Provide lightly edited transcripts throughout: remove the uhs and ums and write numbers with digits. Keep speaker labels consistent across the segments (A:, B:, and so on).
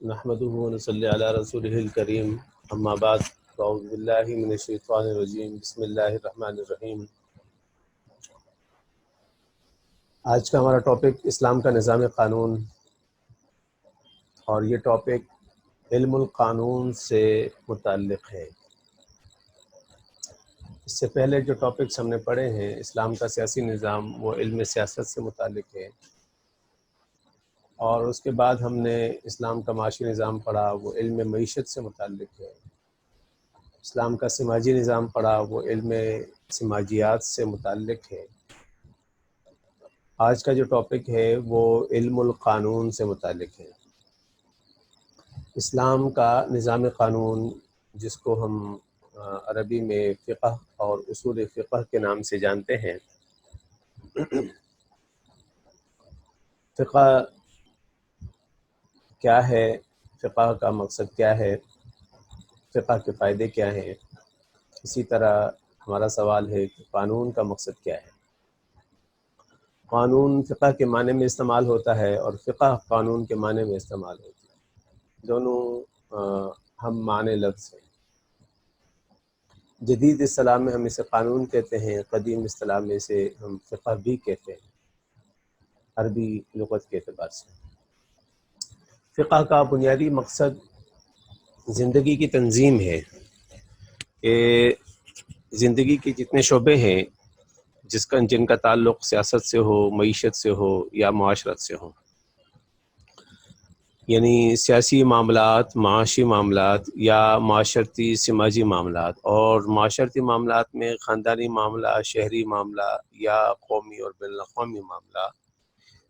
A: نحمده ونصلي على رسوله الكريم اما بعد اعوذ باللہ من الشیطان الرجیم بسم اللہ الرحمن الرحیم۔ آج کا ہمارا ٹاپک اسلام کا نظام قانون، اور یہ ٹاپک علم القانون سے متعلق ہے۔ اس سے پہلے جو ٹاپکس ہم نے پڑھے ہیں اسلام کا سیاسی نظام، وہ علم سیاست سے متعلق ہے، اور اس کے بعد ہم نے اسلام کا معاشی نظام پڑھا، وہ علم معیشت سے متعلق ہے۔ اسلام کا سماجی نظام پڑھا، وہ علم سماجیات سے متعلق ہے۔ آج کا جو ٹاپک ہے وہ علم القانون سے متعلق ہے۔ اسلام کا نظام قانون، جس کو ہم عربی میں فقہ اور اصول فقہ کے نام سے جانتے ہیں۔ فقہ کیا ہے؟ فقہ کا مقصد کیا ہے؟ فقہ کے فائدے کیا ہیں؟ اسی طرح ہمارا سوال ہے کہ قانون کا مقصد کیا ہے؟ قانون فقہ کے معنی میں استعمال ہوتا ہے اور فقہ قانون کے معنی میں استعمال ہوتی ہے۔ دونوں ہم معنی لفظ ہیں۔ جدید اصطلاح میں ہم اسے قانون کہتے ہیں، قدیم اصطلاح میں اسے ہم فقہ بھی کہتے ہیں، عربی لغت کے اعتبار سے۔ فقہ کا بنیادی مقصد زندگی کی تنظیم ہے کہ زندگی کے جتنے شعبے ہیں جن کا تعلق سیاست سے ہو، معیشت سے ہو یا معاشرت سے ہو، یعنی سیاسی معاملات، معاشی معاملات یا معاشرتی سماجی معاملات، اور معاشرتی معاملات میں خاندانی معاملہ، شہری معاملہ یا قومی اور بین الاقوامی معاملہ،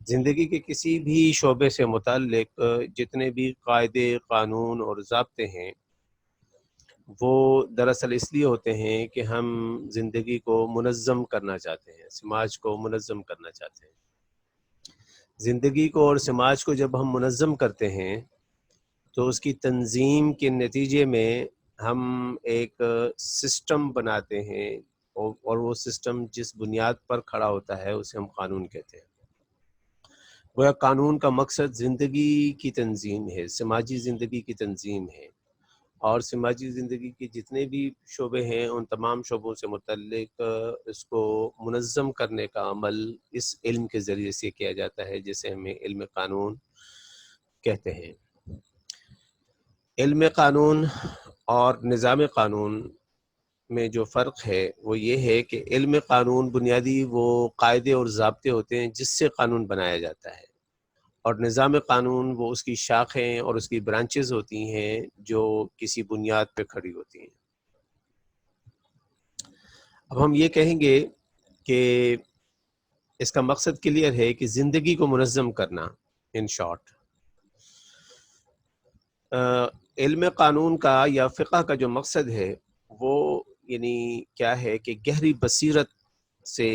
A: زندگی کے کسی بھی شعبے سے متعلق جتنے بھی قاعدے، قانون اور ضابطے ہیں، وہ دراصل اس لیے ہوتے ہیں کہ ہم زندگی کو منظم کرنا چاہتے ہیں، سماج کو منظم کرنا چاہتے ہیں۔ زندگی کو اور سماج کو جب ہم منظم کرتے ہیں تو اس کی تنظیم کے نتیجے میں ہم ایک سسٹم بناتے ہیں، اور وہ سسٹم جس بنیاد پر کھڑا ہوتا ہے اسے ہم قانون کہتے ہیں۔ وہ قانون کا مقصد زندگی کی تنظیم ہے، سماجی زندگی کی تنظیم ہے، اور سماجی زندگی کے جتنے بھی شعبے ہیں ان تمام شعبوں سے متعلق اس کو منظم کرنے کا عمل اس علم کے ذریعے سے کیا جاتا ہے، جسے ہمیں علم قانون کہتے ہیں۔ علم قانون اور نظام قانون میں جو فرق ہے وہ یہ ہے کہ علم قانون بنیادی وہ قاعدے اور ضابطے ہوتے ہیں جس سے قانون بنایا جاتا ہے، اور نظام قانون وہ اس کی شاخیں اور اس کی برانچز ہوتی ہیں جو کسی بنیاد پہ کھڑی ہوتی ہیں۔ اب ہم یہ کہیں گے کہ اس کا مقصد کلیئر ہے کہ زندگی کو منظم کرنا، ان شارٹ۔ علم قانون کا یا فقہ کا جو مقصد ہے وہ یعنی کیا ہے کہ گہری بصیرت سے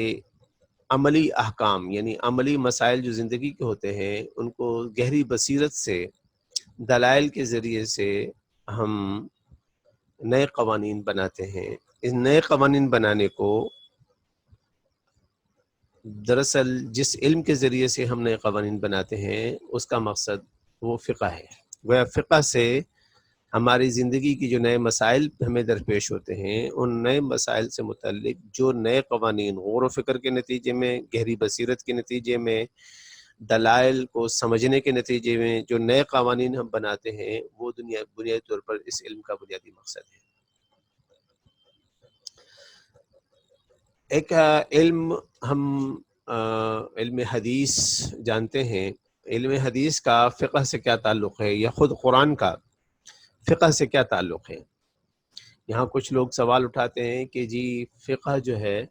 A: عملی احکام، یعنی عملی مسائل جو زندگی کے ہوتے ہیں ان کو گہری بصیرت سے دلائل کے ذریعے سے ہم نئے قوانین بناتے ہیں۔ اس نئے قوانین بنانے کو دراصل جس علم کے ذریعے سے ہم نئے قوانین بناتے ہیں اس کا مقصد وہ فقہ ہے۔ وہ فقہ سے ہماری زندگی کی جو نئے مسائل ہمیں درپیش ہوتے ہیں ان نئے مسائل سے متعلق جو نئے قوانین غور و فکر کے نتیجے میں، گہری بصیرت کے نتیجے میں، دلائل کو سمجھنے کے نتیجے میں جو نئے قوانین ہم بناتے ہیں وہ بنیادی طور پر اس علم کا بنیادی مقصد ہے۔ ایک علم ہم علم حدیث جانتے ہیں۔ علم حدیث کا فقہ سے کیا تعلق ہے، یا خود قرآن کا فقہ سے کیا تعلق ہے؟ یہاں کچھ لوگ سوال اٹھاتے ہیں کہ جی فقہ جو ہے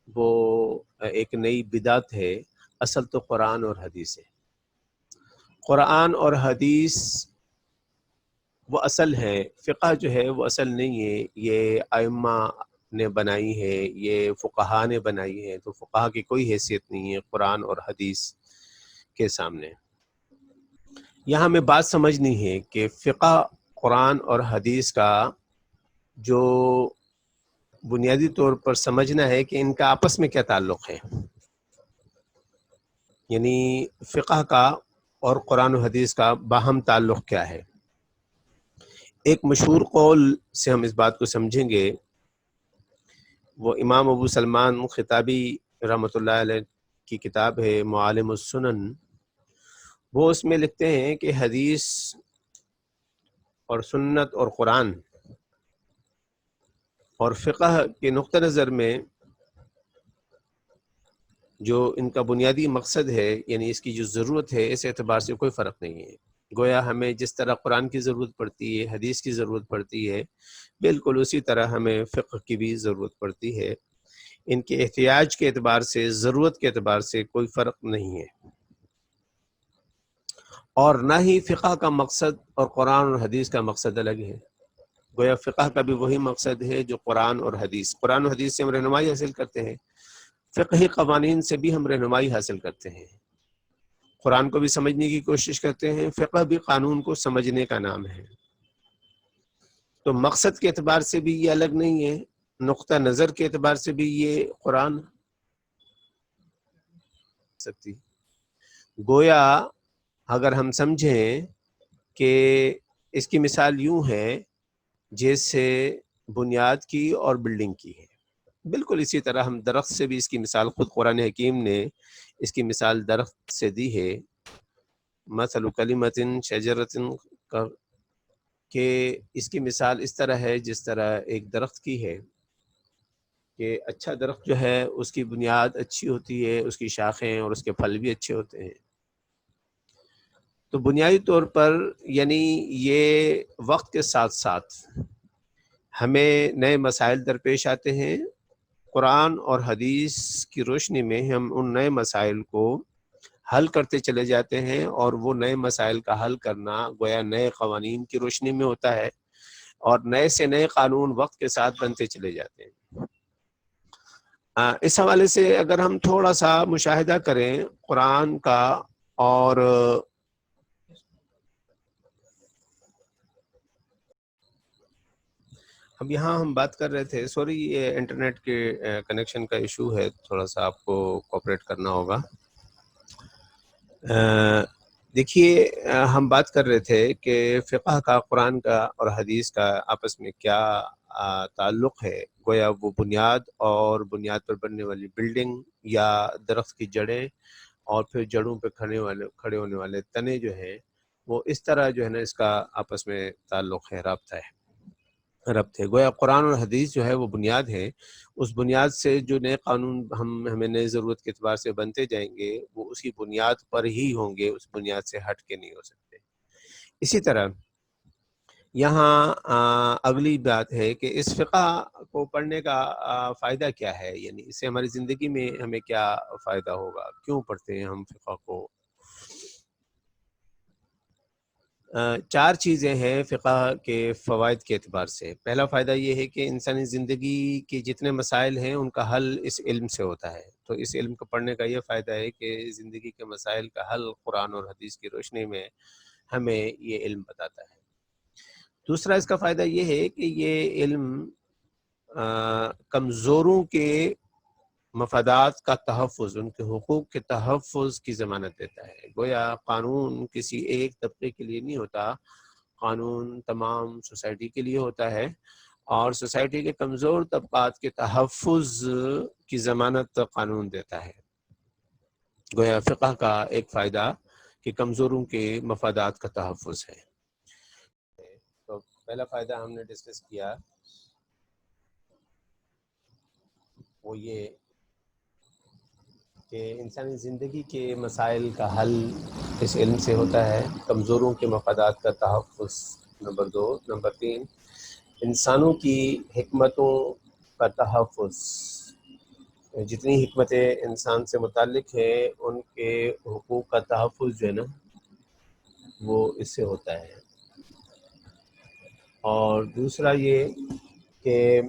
A: وہ ایک نئی بدعت ہے، اصل تو قرآن اور حدیث ہے۔ قرآن اور حدیث وہ اصل ہے، فقہ جو ہے وہ اصل نہیں ہے، یہ ائمہ نے بنائی ہے، یہ فقہا نے بنائی ہے، تو فقہا کی کوئی حیثیت نہیں ہے قرآن اور حدیث کے سامنے۔ یہاں ہمیں بات سمجھنی ہے کہ فقہ قرآن اور حدیث کا جو بنیادی طور پر سمجھنا ہے کہ ان کا آپس میں کیا تعلق ہے، یعنی فقہ کا اور قرآن و حدیث کا باہم تعلق کیا ہے۔ ایک مشہور قول سے ہم اس بات کو سمجھیں گے، وہ امام ابو سلمان خطابی رحمۃ اللہ علیہ کی کتاب ہے معالم السنن۔ وہ اس میں لکھتے ہیں کہ حدیث اور سنت اور قرآن اور فقہ کے نقطہ نظر میں جو ان کا بنیادی مقصد ہے، یعنی اس کی جو ضرورت ہے، اس اعتبار سے کوئی فرق نہیں ہے۔ گویا ہمیں جس طرح قرآن کی ضرورت پڑتی ہے، حدیث کی ضرورت پڑتی ہے، بالکل اسی طرح ہمیں فقہ کی بھی ضرورت پڑتی ہے۔ ان کے احتیاج کے اعتبار سے، ضرورت کے اعتبار سے کوئی فرق نہیں ہے، اور نہ ہی فقہ کا مقصد اور قرآن اور حدیث کا مقصد الگ ہے۔ گویا فقہ کا بھی وہی مقصد ہے جو قرآن اور حدیث سے ہم رہنمائی حاصل کرتے ہیں، فقہی قوانین سے بھی ہم رہنمائی حاصل کرتے ہیں، قرآن کو بھی سمجھنے کی کوشش کرتے ہیں، فقہ بھی قانون کو سمجھنے کا نام ہے۔ تو مقصد کے اعتبار سے بھی یہ الگ نہیں ہے، نقطہ نظر کے اعتبار سے بھی یہ قرآن سکتی۔ گویا اگر ہم سمجھیں کہ اس کی مثال یوں ہے جیسے بنیاد کی اور بلڈنگ کی ہے، بالکل اسی طرح ہم درخت سے بھی اس کی مثال خود قرآن حکیم نے اس کی مثال درخت سے دی ہے۔ مثل کلمۃ شجرۃ کا، کہ اس کی مثال اس طرح ہے جس طرح ایک درخت کی ہے، کہ اچھا درخت جو ہے اس کی بنیاد اچھی ہوتی ہے، اس کی شاخیں اور اس کے پھل بھی اچھے ہوتے ہیں۔ تو بنیادی طور پر یعنی یہ وقت کے ساتھ ساتھ ہمیں نئے مسائل درپیش آتے ہیں، قرآن اور حدیث کی روشنی میں ہم ان نئے مسائل کو حل کرتے چلے جاتے ہیں، اور وہ نئے مسائل کا حل کرنا گویا نئے قوانین کی روشنی میں ہوتا ہے، اور نئے سے نئے قانون وقت کے ساتھ بنتے چلے جاتے ہیں۔ اس حوالے سے اگر ہم تھوڑا سا مشاہدہ کریں قرآن کا، اور اب یہاں ہم بات کر رہے تھے، سوری یہ انٹرنیٹ کے کنیکشن کا ایشو ہے، تھوڑا سا آپ کو کوپریٹ کرنا ہوگا۔ دیکھیے ہم بات کر رہے تھے کہ فقہ کا، قرآن کا اور حدیث کا آپس میں کیا تعلق ہے۔ گویا وہ بنیاد اور بنیاد پر بننے والی بلڈنگ، یا درخت کی جڑیں اور پھر جڑوں پہ کھڑے ہونے والے تنے جو ہیں، وہ اس طرح جو ہے نا اس کا آپس میں تعلق ہے، رابطہ ہے، ربط ہے۔ گویا قرآن اور حدیث جو ہے وہ بنیاد ہے، اس بنیاد سے جو نئے قانون ہمیں نئے ضرورت کے اعتبار سے بنتے جائیں گے، وہ اسی بنیاد پر ہی ہوں گے، اس بنیاد سے ہٹ کے نہیں ہو سکتے۔ اسی طرح یہاں اگلی بات ہے کہ اس فقہ کو پڑھنے کا فائدہ کیا ہے، یعنی اس سے ہماری زندگی میں ہمیں کیا فائدہ ہوگا، کیوں پڑھتے ہیں ہم فقہ کو۔ چار چیزیں ہیں فقہ کے فوائد کے اعتبار سے۔ پہلا فائدہ یہ ہے کہ انسانی زندگی کے جتنے مسائل ہیں ان کا حل اس علم سے ہوتا ہے، تو اس علم کو پڑھنے کا یہ فائدہ ہے کہ زندگی کے مسائل کا حل قرآن اور حدیث کی روشنی میں ہمیں یہ علم بتاتا ہے۔ دوسرا اس کا فائدہ یہ ہے کہ یہ علم کمزوروں کے مفادات کا تحفظ، ان کے حقوق کے تحفظ کی ضمانت دیتا ہے۔ گویا قانون کسی ایک طبقے کے لیے نہیں ہوتا، قانون تمام سوسائٹی کے لیے ہوتا ہے، اور سوسائٹی کے کمزور طبقات کے تحفظ کی ضمانت قانون دیتا ہے۔ گویا فقہ کا ایک فائدہ کہ کمزوروں کے مفادات کا تحفظ ہے۔ تو پہلا فائدہ ہم نے ڈسکس کیا، وہ یہ کہ انسانی زندگی کے مسائل کا حل اس علم سے ہوتا ہے، کمزوروں کے مفادات کا تحفظ نمبر 2، نمبر 3 انسانوں کی حکمتوں کا تحفظ، جتنی حکمتیں انسان سے متعلق ہیں ان کے حقوق کا تحفظ جو ہے نا وہ اس سے ہوتا ہے۔ اور دوسرا یہ کہ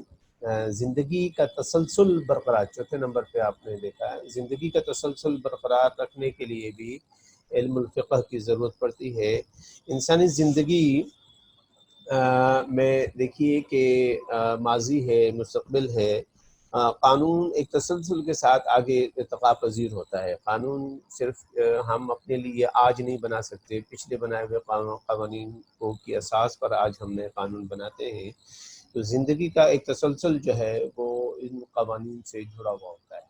A: زندگی کا تسلسل برقرار، چوتھے نمبر پہ آپ نے دیکھا ہے، زندگی کا تسلسل برقرار رکھنے کے لیے بھی علم الفقہ کی ضرورت پڑتی ہے۔ انسانی زندگی میں دیکھیے کہ ماضی ہے، مستقبل ہے، قانون ایک تسلسل کے ساتھ آگے ارتقا پذیر ہوتا ہے. قانون صرف ہم اپنے لیے آج نہیں بنا سکتے، پچھلے بنائے ہوئے قوانین کو کی اساس پر آج ہم نئے قانون بناتے ہیں. تو زندگی کا ایک تسلسل جو ہے وہ ان قوانین سے جڑا ہوا ہوتا ہے.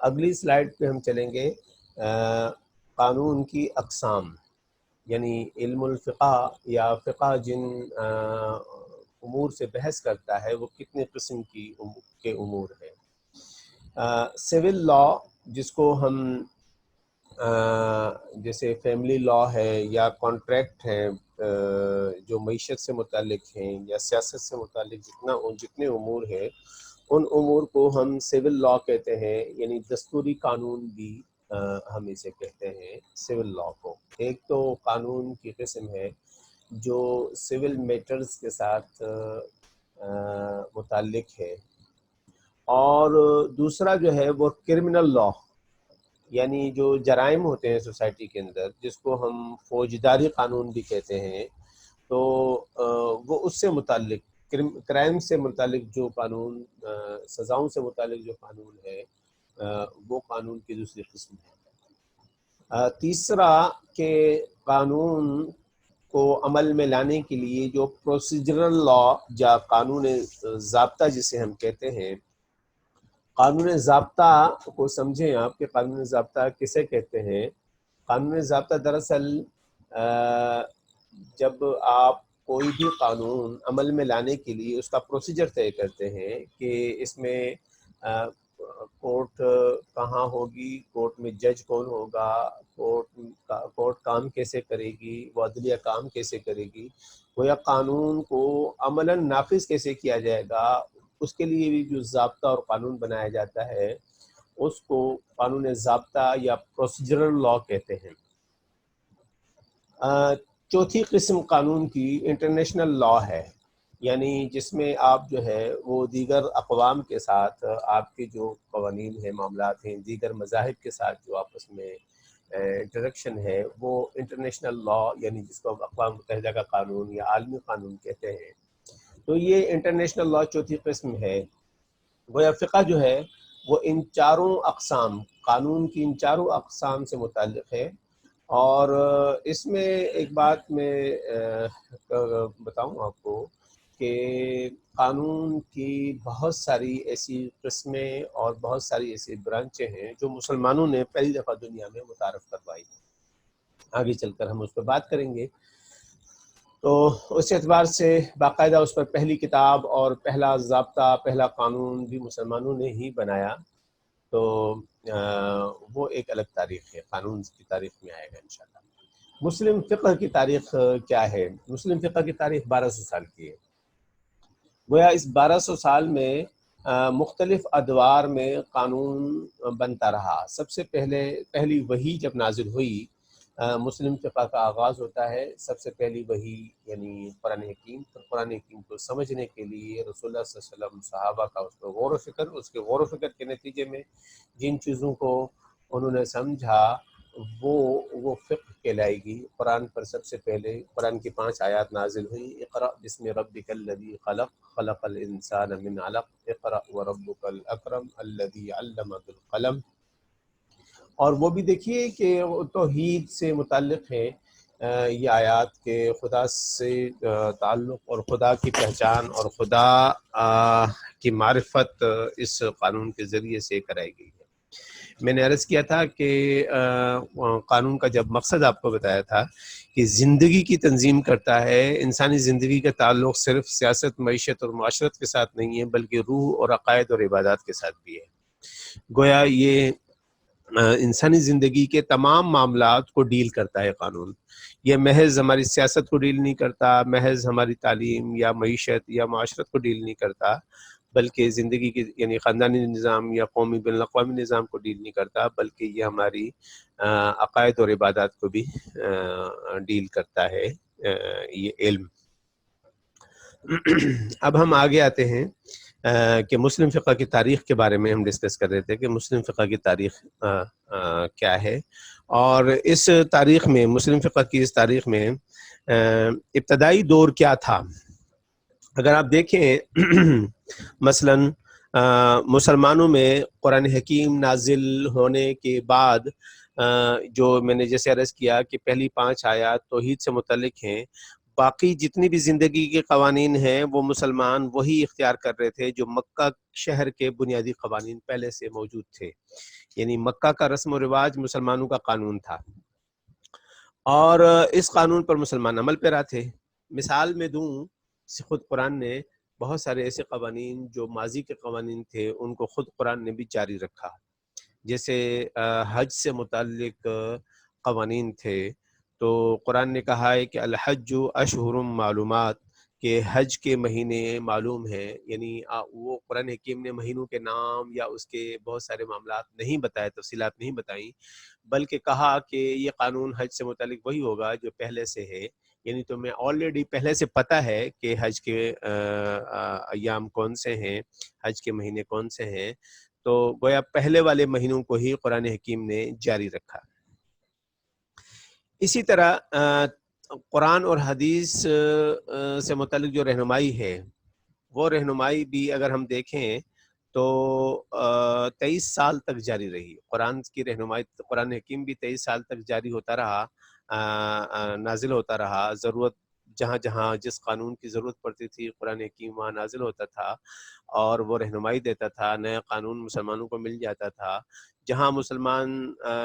A: اگلی سلائیڈ پہ ہم چلیں گے. قانون کی اقسام، یعنی علم الفقہ یا فقہ جن امور سے بحث کرتا ہے وہ کتنے قسم کے امور ہیں. سول لا، جس کو ہم جیسے فیملی لا ہے یا کانٹریکٹ ہیں جو معیشت سے متعلق ہیں یا سیاست سے متعلق جتنے امور ہیں، ان امور کو ہم سول لا کہتے ہیں، یعنی دستوری قانون بھی ہم اسے کہتے ہیں سول لا کو. ایک تو قانون کی قسم ہے جو سول میٹرز کے ساتھ متعلق ہے، اور دوسرا جو ہے وہ کرمنل لا، یعنی جو جرائم ہوتے ہیں سوسائٹی کے اندر، جس کو ہم فوجداری قانون بھی کہتے ہیں، تو وہ اس سے متعلق کرائم سے متعلق جو قانون، سزاؤں سے متعلق جو قانون ہے، وہ قانون کی دوسری قسم ہے. تیسرا کہ قانون کو عمل میں لانے کے لیے جو پروسیجرل لا یا قانون ضابطہ جسے ہم کہتے ہیں. قانون ضابطہ کو سمجھیں آپ کہ قانون ضابطہ کسے کہتے ہیں. قانون ضابطہ دراصل جب آپ کوئی بھی قانون عمل میں لانے کے لیے اس کا پروسیجر طے کرتے ہیں کہ اس میں کورٹ کہاں ہوگی، کورٹ میں جج کون ہوگا، کورٹ کام کیسے کرے گی، وہ عدلیہ کام کیسے کرے گی، وہ یا قانون کو عملاً نافذ کیسے کیا جائے گا، اس کے لیے بھی جو ضابطہ اور قانون بنایا جاتا ہے اس کو قانون ضابطہ یا پروسیجرل لا کہتے ہیں. چوتھی قسم قانون کی انٹرنیشنل لا ہے، یعنی جس میں آپ جو ہے وہ دیگر اقوام کے ساتھ آپ کے جو قوانین ہیں، معاملات ہیں، دیگر مذاہب کے ساتھ جو آپس میں انٹریکشن ہے، وہ انٹرنیشنل لا، یعنی جس کو اقوام متحدہ کا قانون یا عالمی قانون کہتے ہیں. تو یہ انٹرنیشنل لا چوتھی قسم ہے. گویا فقہ جو ہے وہ ان چاروں اقسام، قانون کی ان چاروں اقسام سے متعلق ہے. اور اس میں ایک بات میں بتاؤں آپ کو کہ قانون کی بہت ساری ایسی قسمیں اور بہت ساری ایسی برانچیں ہیں جو مسلمانوں نے پہلی دفعہ دنیا میں متعارف کروائی. آگے چل کر ہم اس پہ بات کریں گے. تو اس اعتبار سے باقاعدہ اس پر پہلی کتاب اور پہلا ضابطہ، پہلا قانون بھی مسلمانوں نے ہی بنایا. تو وہ ایک الگ تاریخ ہے، قانون کی تاریخ میں آئے گا انشاءاللہ. مسلم فقہ کی تاریخ کیا ہے؟ مسلم فقہ کی تاریخ 1200 سال کی ہے. گویا اس 1200 سال میں مختلف ادوار میں قانون بنتا رہا. سب سے پہلی وحی جب نازل ہوئی، مسلم فقہ کا آغاز ہوتا ہے. سب سے پہلی وحی یعنی قرآن حکیم. قرآن حکیم کو سمجھنے کے لیے رسول اللہ صلی اللہ علیہ وسلم، صحابہ کا اس پر غور و فکر، اس کے غور و فکر کے نتیجے میں جن چیزوں کو انہوں نے سمجھا وہ فقہ کہلائے گی. قرآن پر سب سے پہلے قرآن کی 5 آیات نازل ہوئی. اقرأ بسم ربک الذی خلق، خلق الانسان من علق، اقرأ وربک الاکرم الذی علم بالقلم. اور وہ بھی دیکھیے کہ توحید سے متعلق ہے یہ آیات، کے خدا سے تعلق اور خدا کی پہچان اور خدا کی معرفت اس قانون کے ذریعے سے کرائی گئی ہے. میں نے عرض کیا تھا کہ قانون کا جب مقصد آپ کو بتایا تھا کہ زندگی کی تنظیم کرتا ہے. انسانی زندگی کا تعلق صرف سیاست، معیشت اور معاشرت کے ساتھ نہیں ہے بلکہ روح اور عقائد اور عبادات کے ساتھ بھی ہے. گویا یہ انسانی زندگی کے تمام معاملات کو ڈیل کرتا ہے قانون. یہ محض ہماری سیاست کو ڈیل نہیں کرتا، محض ہماری تعلیم یا معیشت یا معاشرت کو ڈیل نہیں کرتا، بلکہ زندگی کی یعنی خاندانی نظام یا قومی بین الاقوامی نظام کو ڈیل نہیں کرتا، بلکہ یہ ہماری عقائد اور عبادات کو بھی ڈیل کرتا ہے یہ علم. اب ہم آگے آتے ہیں کہ مسلم فقہ کی تاریخ کے بارے میں ہم ڈسکس کر رہے تھے کہ مسلم فقہ کی تاریخ کیا ہے. اور اس تاریخ میں، مسلم فقہ کی اس تاریخ میں ابتدائی دور کیا تھا. اگر آپ دیکھیں مثلاً مسلمانوں میں قرآن حکیم نازل ہونے کے بعد جو میں نے جیسے عرض کیا کہ پہلی 5 آیات توحید سے متعلق ہیں، باقی جتنی بھی زندگی کے قوانین ہیں وہ مسلمان وہی اختیار کر رہے تھے جو مکہ شہر کے بنیادی قوانین پہلے سے موجود تھے، یعنی مکہ کا رسم و رواج مسلمانوں کا قانون تھا، اور اس قانون پر مسلمان عمل پیرا تھے۔ مثال میں دوں، خود قرآن نے بہت سارے ایسے قوانین جو ماضی کے قوانین تھے ان کو خود قرآن نے بھی جاری رکھا، جیسے حج سے متعلق قوانین تھے، تو قرآن نے کہا ہے کہ الحج اشہر معلومات، کہ حج کے مہینے معلوم ہیں، یعنی وہ قرآن حکیم نے مہینوں کے نام یا اس کے بہت سارے معاملات نہیں بتائے، تفصیلات نہیں بتائیں، بلکہ کہا کہ یہ قانون حج سے متعلق وہی ہوگا جو پہلے سے ہے، یعنی تمہیں آلریڈی پہلے سے پتہ ہے کہ حج کے ایام کون سے ہیں، حج کے مہینے کون سے ہیں، تو گویا پہلے والے مہینوں کو ہی قرآن حکیم نے جاری رکھا۔ اسی طرح قرآن اور حدیث سے متعلق جو رہنمائی ہے، وہ رہنمائی بھی اگر ہم دیکھیں تو 23 سال تک جاری رہی۔ قرآن کی رہنمائی، قرآن حکیم بھی 23 سال تک جاری ہوتا رہا، نازل ہوتا رہا، ضرورت جہاں جہاں جس قانون کی ضرورت پڑتی تھی قرآن حکیم وہاں نازل ہوتا تھا اور وہ رہنمائی دیتا تھا، نیا قانون مسلمانوں کو مل جاتا تھا۔ جہاں مسلمان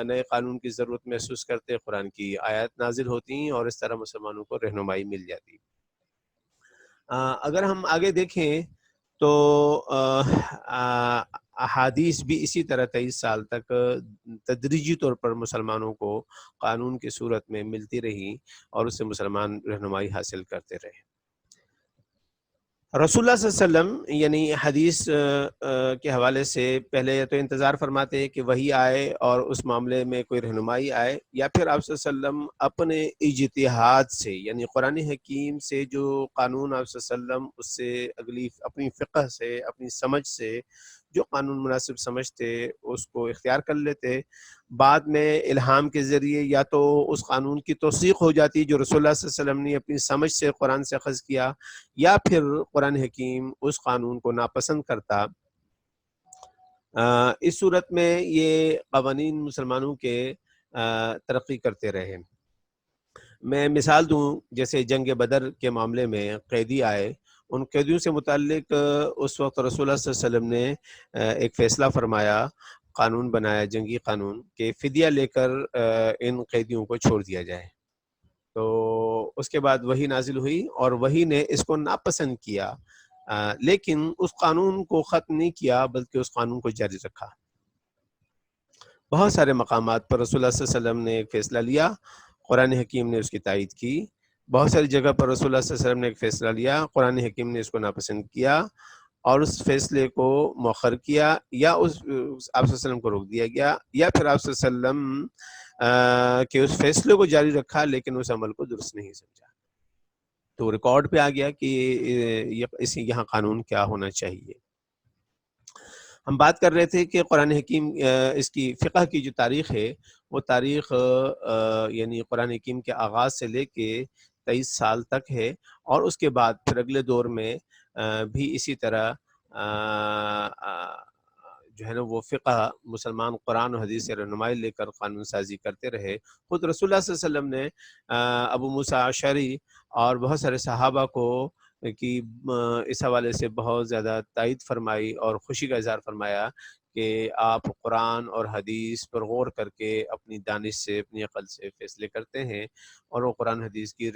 A: نئے قانون کی ضرورت محسوس کرتے، قرآن کی آیات نازل ہوتی اور اس طرح مسلمانوں کو رہنمائی مل جاتی۔ اگر ہم آگے دیکھیں تو احادیث بھی اسی طرح 23 سال تک تدریجی طور پر مسلمانوں کو قانون کی صورت میں ملتی رہی اور اس سے مسلمان رہنمائی حاصل کرتے رہے۔ رسول اللہ صلی اللہ علیہ وسلم یعنی حدیث کے حوالے سے پہلے تو انتظار فرماتے کہ وہی آئے اور اس معاملے میں کوئی رہنمائی آئے، یا پھر آپ صلی اللہ علیہ وسلم اپنے اجتہاد سے، یعنی قرآن حکیم سے جو قانون آپ صلی اللہ علیہ وسلم اس سے اگلی اپنی فقہ سے، اپنی سمجھ سے جو قانون مناسب سمجھتے اس کو اختیار کر لیتے، بعد میں الہام کے ذریعے یا تو اس قانون کی توثیق ہو جاتی جو رسول اللہ صلی اللہ علیہ وسلم نے اپنی سمجھ سے قرآن سے اخذ کیا، یا پھر قرآن حکیم اس قانون کو ناپسند کرتا۔ اس صورت میں یہ قوانین مسلمانوں کے ترقی کرتے رہے۔ میں مثال دوں، جیسے جنگ بدر کے معاملے میں قیدی آئے، ان قیدیوں سے متعلق اس وقت رسول اللہ صلی اللہ علیہ وسلم نے ایک فیصلہ فرمایا، قانون بنایا، جنگی قانون، کہ فدیہ لے کر ان قیدیوں کو چھوڑ دیا جائے۔ تو اس کے بعد وحی نازل ہوئی اور وحی نے اس کو ناپسند کیا، لیکن اس قانون کو ختم نہیں کیا بلکہ اس قانون کو جاری رکھا۔ بہت سارے مقامات پر رسول اللہ صلی اللہ علیہ وسلم نے ایک فیصلہ لیا، قرآن حکیم نے اس کی تائید کی۔ بہت ساری جگہ پر رسول اللہ صلی اللہ علیہ وسلم نے ایک فیصلہ لیا، قرآن حکیم نے اس کو ناپسند کیا اور اس فیصلے کو مؤخر کیا، یا آپ صلی اللہ علیہ وسلم کو روک دیا گیا، یا پھر آپ صلی اللہ علیہ وسلم کہ اس فیصلے کو جاری رکھا لیکن اس عمل کو درست نہیں سمجھا۔ تو ریکارڈ پہ آ گیا کہ یہاں قانون کیا ہونا چاہیے۔ ہم بات کر رہے تھے کہ قرآن حکیم اس کی فقہ کی جو تاریخ ہے وہ تاریخ یعنی قرآن حکیم کے آغاز سے لے کے 23 سال تک ہے، اور اس کے بعد پھر اگلے دور میں بھی اسی طرح جو ہے نا وہ فقہ مسلمان قرآن و حدیث سے رہنمائی لے کر قانون سازی کرتے رہے۔ خود رسول اللہ صلی اللہ علیہ وسلم نے ابو موسیٰ اشعری اور بہت سارے صحابہ کو کی اس حوالے سے بہت زیادہ تائید فرمائی اور خوشی کا اظہار فرمایا کہ آپ قرآن اور حدیث پر غور کر کے اپنی دانش سے، اپنی عقل سے فیصلے کرتے ہیں، اور وہ قرآن حدیث کی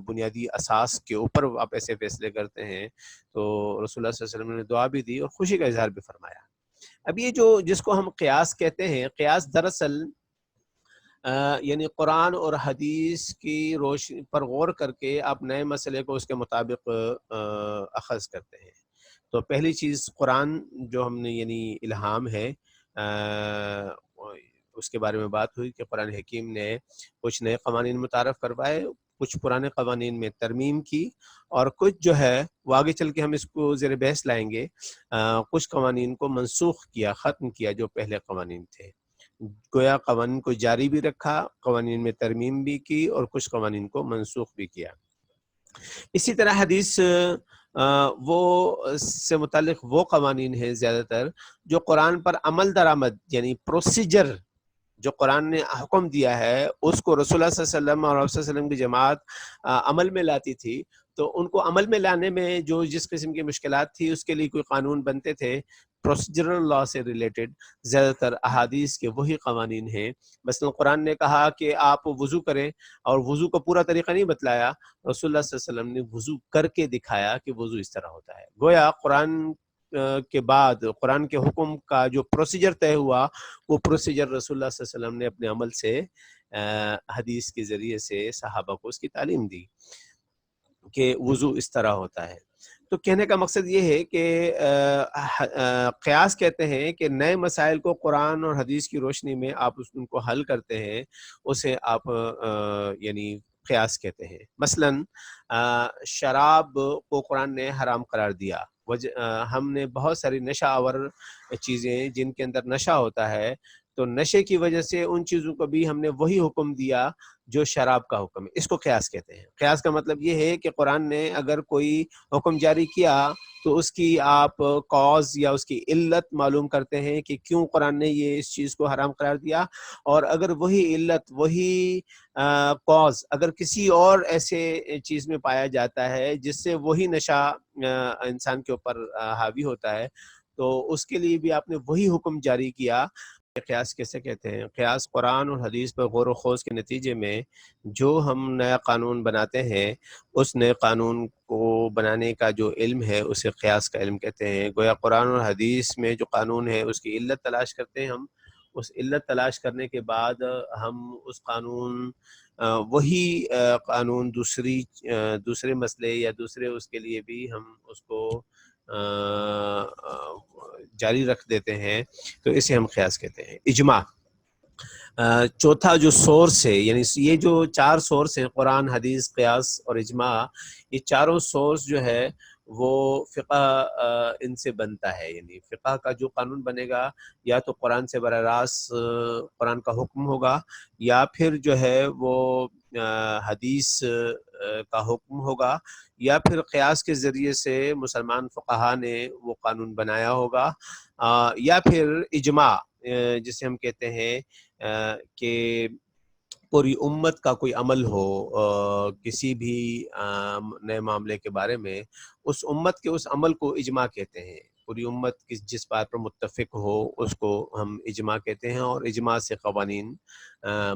A: بنیادی اساس کے اوپر آپ ایسے فیصلے کرتے ہیں۔ تو رسول اللہ صلی اللہ علیہ وسلم نے دعا بھی دی اور خوشی کا اظہار بھی فرمایا۔ اب یہ جس کو ہم قیاس کہتے ہیں، قیاس دراصل یعنی قرآن اور حدیث کی روشنی پر غور کر کے آپ نئے مسئلے کو اس کے مطابق اخذ کرتے ہیں۔ تو پہلی چیز قرآن جو ہم نے یعنی الہام ہے، اس کے بارے میں بات ہوئی کہ قرآن حکیم نے کچھ نئے قوانین متعارف کروائے، کچھ پرانے قوانین میں ترمیم کی، اور کچھ جو ہے وہ آگے چل کے ہم اس کو زیر بحث لائیں گے، کچھ قوانین کو منسوخ کیا، ختم کیا جو پہلے قوانین تھے۔ گویا قوانین کو جاری بھی رکھا، قوانین میں ترمیم بھی کی، اور کچھ قوانین کو منسوخ بھی کیا۔ اسی طرح حدیث وہ سے متعلق وہ قوانین ہیں زیادہ تر جو قرآن پر عمل درآمد یعنی پروسیجر جو قرآن نے حکم دیا ہے اس کو رسول اللہ صلی اللہ علیہ وسلم اور آپ صلی اللہ علیہ وسلم کی جماعت عمل میں لاتی تھی، تو ان کو عمل میں لانے میں جو جس قسم کی مشکلات تھی اس کے لیے کوئی قانون بنتے تھے پروسیجرل لا سے ریلیٹڈ، زیادہ تر احادیث کے وہی قوانین ہیں۔ مثلا قرآن نے کہا کہ آپ وضو کریں، اور وضو کا پورا طریقہ نہیں بتلایا، رسول اللہ صلی اللہ علیہ وسلم نے وضو کر کے دکھایا کہ وضو اس طرح ہوتا ہے۔ گویا قرآن کے بعد قرآن کے حکم کا جو پروسیجر طے ہوا وہ پروسیجر رسول اللہ صلی اللہ علیہ وسلم نے اپنے عمل سے حدیث کے ذریعے سے صحابہ کو اس کی تعلیم دی کہ وضو اس طرح ہوتا ہے۔ تو کہنے کا مقصد یہ ہے کہ قیاس کہتے ہیں کہ نئے مسائل کو قرآن اور حدیث کی روشنی میں آپ ان کو حل کرتے ہیں، اسے آپ یعنی قیاس کہتے ہیں۔ مثلا شراب کو قرآن نے حرام قرار دیا، ہم نے بہت ساری نشہ آور چیزیں جن کے اندر نشہ ہوتا ہے، تو نشے کی وجہ سے ان چیزوں کو بھی ہم نے وہی حکم دیا جو شراب کا حکم ہے۔ اس کو قیاس کہتے ہیں۔ قیاس کا مطلب یہ ہے کہ قرآن نے اگر کوئی حکم جاری کیا تو اس کی آپ کاز یا اس کی علت معلوم کرتے ہیں کہ کیوں قرآن نے یہ اس چیز کو حرام قرار دیا، اور اگر وہی علت وہی کاز اگر کسی اور ایسے چیز میں پایا جاتا ہے جس سے وہی نشہ انسان کے اوپر حاوی ہوتا ہے، تو اس کے لیے بھی آپ نے وہی حکم جاری کیا۔ قیاس کیسے کہتے ہیں؟ قیاس قرآن اور حدیث پر غور و خوض کے نتیجے میں جو ہم نیا قانون بناتے ہیں، اس نئے قانون کو بنانے کا جو علم ہے اسے قیاس کا علم کہتے ہیں۔ گویا قرآن اور حدیث میں جو قانون ہے اس کی علت تلاش کرتے ہیں ہم، اس علت تلاش کرنے کے بعد ہم اس قانون وہی قانون دوسرے مسئلے یا دوسرے اس کے لیے بھی ہم اس کو جاری رکھ دیتے ہیں، تو اسے ہم قیاس کہتے ہیں۔ اجماع چوتھا جو سورس ہے، یعنی یہ جو 4 سورس ہیں قرآن، حدیث، قیاس اور اجماع، یہ چاروں سورس جو ہے وہ فقہ ان سے بنتا ہے۔ یعنی فقہ کا جو قانون بنے گا یا تو قرآن سے براہ راست قرآن کا حکم ہوگا، یا پھر جو ہے وہ حدیث کا حکم ہوگا، یا پھر قیاس کے ذریعے سے مسلمان فقہا نے وہ قانون بنایا ہوگا، یا پھر اجماع جسے ہم کہتے ہیں کہ پوری امت کا کوئی عمل ہو کسی بھی نئے معاملے کے بارے میں، اس امت کے اس عمل کو اجماع کہتے ہیں۔ پوری امت جس بات پر متفق ہو اس کو ہم اجماع کہتے ہیں، اور اجماع سے قوانین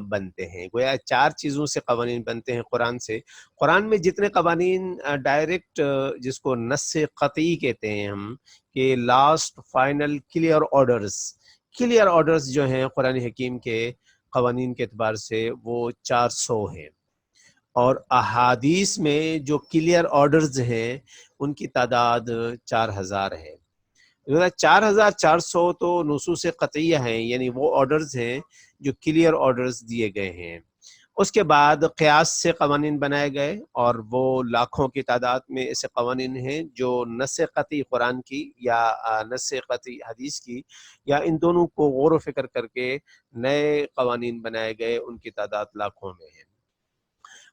A: بنتے ہیں۔ گویا 4 چیزوں سے قوانین بنتے ہیں قرآن سے۔ قرآن میں جتنے قوانین ڈائریکٹ جس کو نص قطعی کہتے ہیں ہم، کہ لاسٹ فائنل کلیئر آرڈرز جو ہیں قرآن حکیم کے قوانین کے اعتبار سے وہ 400 ہیں، اور احادیث میں جو کلیئر آرڈرز ہیں ان کی تعداد 4000 ہے۔ 4400 تو نصوص قطعیہ ہیں، یعنی وہ آرڈرز ہیں جو کلیئر آرڈرز دیے گئے ہیں۔ اس کے بعد قیاس سے قوانین بنائے گئے، اور وہ لاکھوں کی تعداد میں ایسے قوانین ہیں جو نص قطعی قرآن کی یا نص قطعی حدیث کی، یا ان دونوں کو غور و فکر کر کے نئے قوانین بنائے گئے، ان کی تعداد لاکھوں میں ہے۔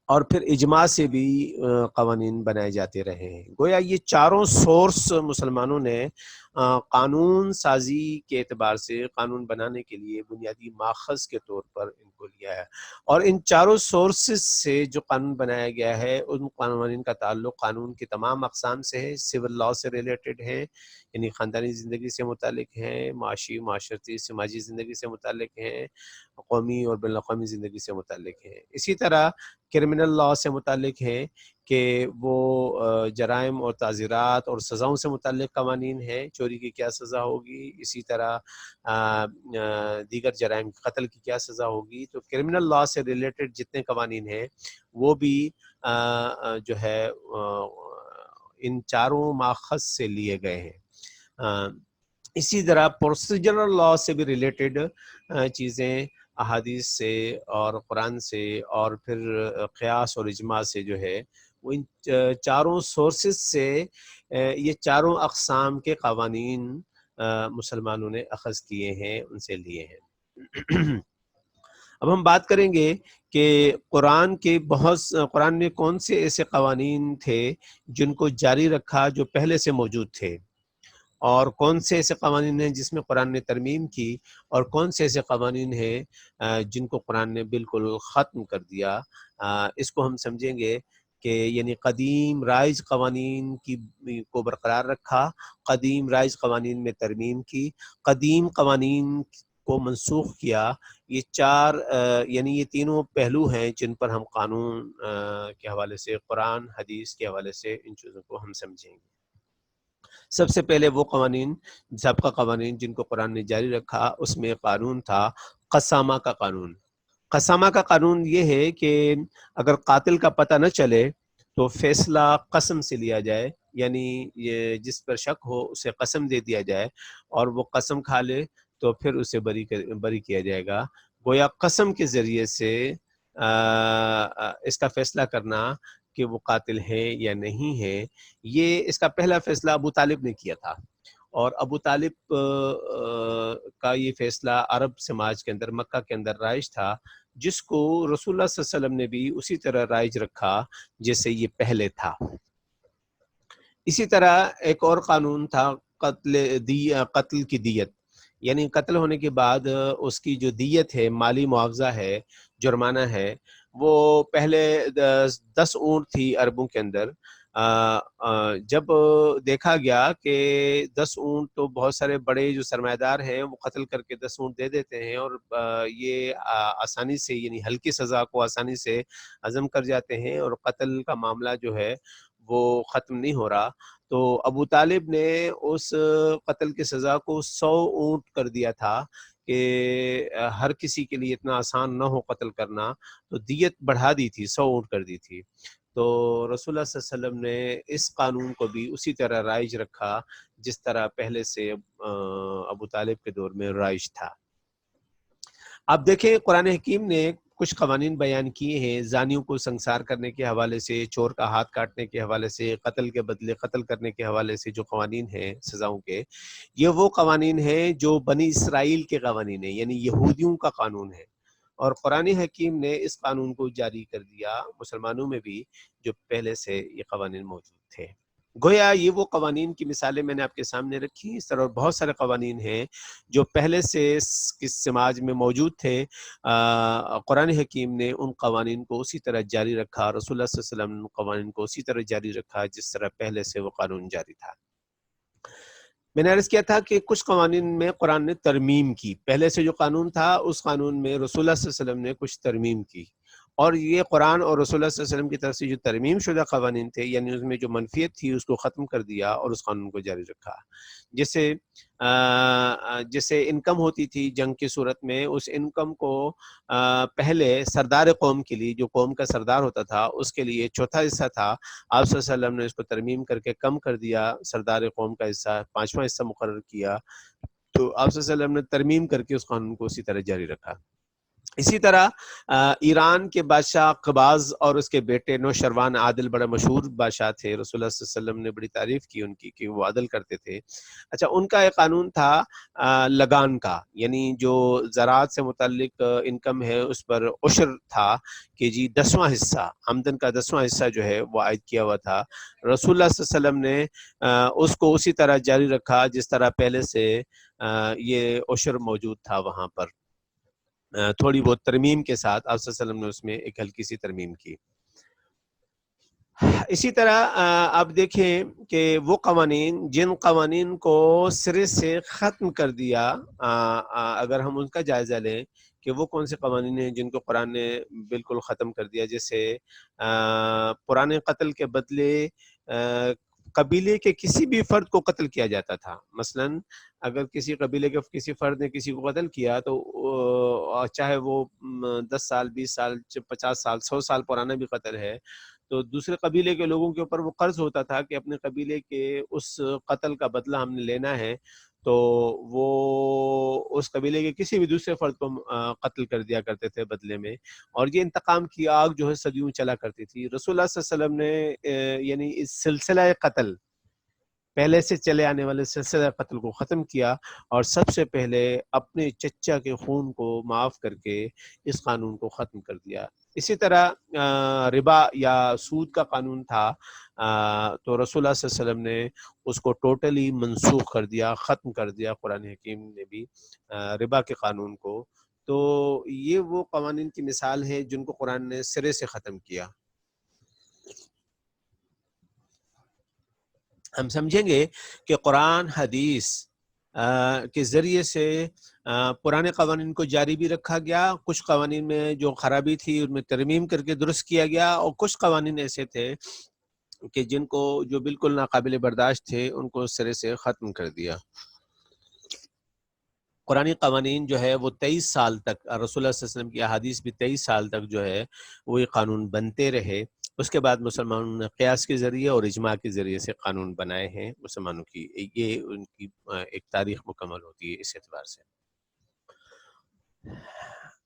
A: اور پھر اجماع سے بھی قوانین بنائے جاتے رہے ہیں۔ گویا یہ چاروں سورس مسلمانوں نے قانون سازی کے اعتبار سے قانون بنانے کے لیے بنیادی ماخذ کے طور پر ان کو لیا ہے، اور ان چاروں سورسز سے جو قانون بنایا گیا ہے ان قوانین کا تعلق قانون کی تمام اقسام سے ہے، سول لا سے ریلیٹڈ ہے، یعنی خاندانی زندگی سے متعلق ہیں، معاشی معاشرتی سماجی زندگی سے متعلق ہیں، قومی اور بین الاقوامی زندگی سے متعلق ہیں۔ اسی طرح کرمنل لا سے متعلق ہیں کہ وہ جرائم اور تعزیرات اور سزاؤں سے متعلق قوانین ہیں، چوری کی کیا سزا ہوگی، اسی طرح دیگر جرائم، قتل کی کیا سزا ہوگی۔ تو کرمنل لا سے ریلیٹڈ جتنے قوانین ہیں وہ بھی جو ہے ان چاروں ماخذ سے لیے گئے ہیں۔ اسی طرح پروسیجرل لا سے بھی ریلیٹڈ چیزیں احادیث سے اور قرآن سے اور پھر قیاس اور اجماع سے جو ہے وہ ان چاروں سورسز سے یہ چاروں اقسام کے قوانین مسلمانوں نے اخذ کیے ہیں، ان سے لیے ہیں۔ اب ہم بات کریں گے کہ قرآن میں کون سے ایسے قوانین تھے جن کو جاری رکھا جو پہلے سے موجود تھے، اور کون سے ایسے قوانین ہیں جس میں قرآن نے ترمیم کی، اور کون سے ایسے قوانین ہیں جن کو قرآن نے بالکل ختم کر دیا۔ اس کو ہم سمجھیں گے کہ یعنی قدیم رائج قوانین کو برقرار رکھا، قدیم رائج قوانین میں ترمیم کی، قدیم قوانین کو منسوخ کیا۔ یہ چار یعنی یہ تینوں پہلو ہیں جن پر ہم قانون کے حوالے سے، قرآن حدیث کے حوالے سے ان چیزوں کو ہم سمجھیں گے۔ سب سے پہلے وہ قوانین، سابقہ قوانین جن کو قرآن نے جاری رکھا، اس میں قانون تھا قسامہ کا قانون۔ قسامہ کا قانون یہ ہے کہ اگر قاتل کا پتہ نہ چلے تو فیصلہ قسم سے لیا جائے، یعنی یہ جس پر شک ہو اسے قسم دے دیا جائے، اور وہ قسم کھا لے تو پھر اسے بری کیا جائے گا۔ گویا قسم کے ذریعے سے اس کا فیصلہ کرنا کہ وہ قاتل ہے یا نہیں ہے، یہ اس کا پہلا فیصلہ ابو طالب نے کیا تھا، اور ابو طالب کا یہ فیصلہ عرب سماج کے اندر، مکہ کے اندر رائج تھا، جس کو رسول اللہ صلی اللہ علیہ وسلم نے بھی اسی طرح رائج رکھا جیسے یہ پہلے تھا۔ اسی طرح ایک اور قانون تھا قتل کی دیت، یعنی قتل ہونے کے بعد اس کی جو دیت ہے، مالی معاوضہ ہے، جرمانہ ہے، وہ پہلے 10 اونٹ تھی عربوں کے اندر۔ جب دیکھا گیا کہ 10 اونٹ تو بہت سارے بڑے جو سرمایہ دار ہیں وہ قتل کر کے 10 اونٹ دے دیتے ہیں، اور یہ آسانی سے، یعنی ہلکی سزا کو آسانی سے ہضم کر جاتے ہیں، اور قتل کا معاملہ جو ہے وہ ختم نہیں ہو رہا، تو ابو طالب نے اس قتل کی سزا کو 100 اونٹ کر دیا تھا کہ ہر کسی کے لیے اتنا آسان نہ ہو قتل کرنا، تو دیت بڑھا دی تھی، 100 اونٹ کر دی تھی۔ تو رسول اللہ صلی اللہ علیہ وسلم نے اس قانون کو بھی اسی طرح رائج رکھا جس طرح پہلے سے ابو طالب کے دور میں رائج تھا۔ اب دیکھیں قرآن حکیم نے کچھ قوانین بیان کیے ہیں، زانیوں کو سنسار کرنے کے حوالے سے، چور کا ہاتھ کاٹنے کے حوالے سے، قتل کے بدلے قتل کرنے کے حوالے سے جو قوانین ہیں سزاؤں کے، یہ وہ قوانین ہیں جو بنی اسرائیل کے قوانین ہیں، یعنی یہودیوں کا قانون ہے، اور قرآن حکیم نے اس قانون کو جاری کر دیا مسلمانوں میں بھی جو پہلے سے یہ قوانین موجود تھے۔ گویا یہ وہ قوانین کی مثالیں میں نے آپ کے سامنے رکھی، اس طرح بہت سارے قوانین ہیں جو پہلے سے کس سماج میں موجود تھے۔ قرآن حکیم نے ان قوانین کو اسی طرح جاری رکھا، رسول اللہ صلی اللہ علیہ وسلم نے قوانین کو اسی طرح جاری رکھا جس طرح پہلے سے وہ قانون جاری تھا۔ میں نے عرض کیا تھا کہ کچھ قوانین میں قرآن نے ترمیم کی، پہلے سے جو قانون تھا اس قانون میں رسول اللہ صلی اللہ علیہ وسلم نے کچھ ترمیم کی، اور یہ قرآن اور رسول اللہ صلی اللہ علیہ وسلم کی طرف سے جو ترمیم شدہ قوانین تھے، یعنی اس میں جو منفیت تھی اس کو ختم کر دیا اور اس قانون کو جاری رکھا۔ جیسے انکم ہوتی تھی جنگ کی صورت میں، اس انکم کو پہلے سردار قوم کے لیے، جو قوم کا سردار ہوتا تھا اس کے لیے چوتھا حصہ تھا، آپ صلی اللہ علیہ وسلم نے اس کو ترمیم کر کے کم کر دیا، سردار قوم کا حصہ 5واں حصہ مقرر کیا، تو آپ صلی اللہ علیہ وسلم نے ترمیم کر کے اس قانون کو اسی طرح جاری رکھا۔ اسی طرح ایران کے بادشاہ قباز اور اس کے بیٹے نوشروان عادل بڑے مشہور بادشاہ تھے، رسول اللہ صلی اللہ علیہ وسلم نے بڑی تعریف کی ان کی کہ وہ عدل کرتے تھے۔ اچھا، ان کا ایک قانون تھا لگان کا، یعنی جو زراعت سے متعلق انکم ہے اس پر عشر تھا کہ جی 10واں حصہ، آمدن کا 10واں حصہ جو ہے وہ عائد کیا ہوا تھا۔ رسول اللہ صلی اللہ علیہ وسلم نے اس کو اسی طرح جاری رکھا جس طرح پہلے سے یہ عشر موجود تھا وہاں پر، تھوڑی بہت ترمیم کے ساتھ آپ صلی اللہ علیہ وسلم نے اس میں ایک ہلکی سی ترمیم کی۔ اسی طرح آپ دیکھیں کہ وہ قوانین جن قوانین کو سرے سے ختم کر دیا، اگر ہم ان کا جائزہ لیں کہ وہ کون سے قوانین ہیں جن کو قرآن نے بالکل ختم کر دیا، جیسے پرانے قتل کے بدلے قبیلے کے کسی بھی فرد کو قتل کیا جاتا تھا۔ مثلا اگر کسی قبیلے کے کسی فرد نے کسی کو قتل کیا تو چاہے وہ 10 سال 20 سال 50 سال 100 سال پرانا بھی قتل ہے، تو دوسرے قبیلے کے لوگوں کے اوپر وہ قرض ہوتا تھا کہ اپنے قبیلے کے اس قتل کا بدلہ ہم نے لینا ہے، تو وہ اس قبیلے کے کسی بھی دوسرے فرد کو قتل کر دیا کرتے تھے بدلے میں، اور یہ انتقام کی آگ جو ہے صدیوں چلا کرتی تھی۔ رسول اللہ صلی اللہ علیہ وسلم نے یعنی اس سلسلہ قتل پہلے سے چلے آنے والے سلسلہ قتل کو ختم کیا، اور سب سے پہلے اپنے چچا کے خون کو معاف کر کے اس قانون کو ختم کر دیا۔ اسی طرح ربا یا سود کا قانون تھا، تو رسول اللہ صلی اللہ علیہ وسلم نے اس کو ٹوٹلی منسوخ کر دیا، ختم کر دیا، قرآن حکیم نے بھی ربا کے قانون کو۔ تو یہ وہ قوانین کی مثال ہے جن کو قرآن نے سرے سے ختم کیا۔ ہم سمجھیں گے کہ قرآن حدیث کے ذریعے سے پرانے قوانین کو جاری بھی رکھا گیا، کچھ قوانین میں جو خرابی تھی ان میں ترمیم کر کے درست کیا گیا، اور کچھ قوانین ایسے تھے کہ جن کو جو بالکل ناقابل برداشت تھے ان کو سرے سے ختم کر دیا۔ قرآنی قوانین جو ہے وہ 23 سال تک، رسول اللہ صلی اللہ علیہ وسلم کی احادیث بھی 23 سال تک جو ہے وہ یہ قانون بنتے رہے۔ اس کے بعد مسلمانوں نے قیاس کے ذریعے اور اجماع کے ذریعے سے قانون بنائے ہیں مسلمانوں کی، یہ ان کی ایک تاریخ مکمل ہوتی ہے اس اعتبار سے۔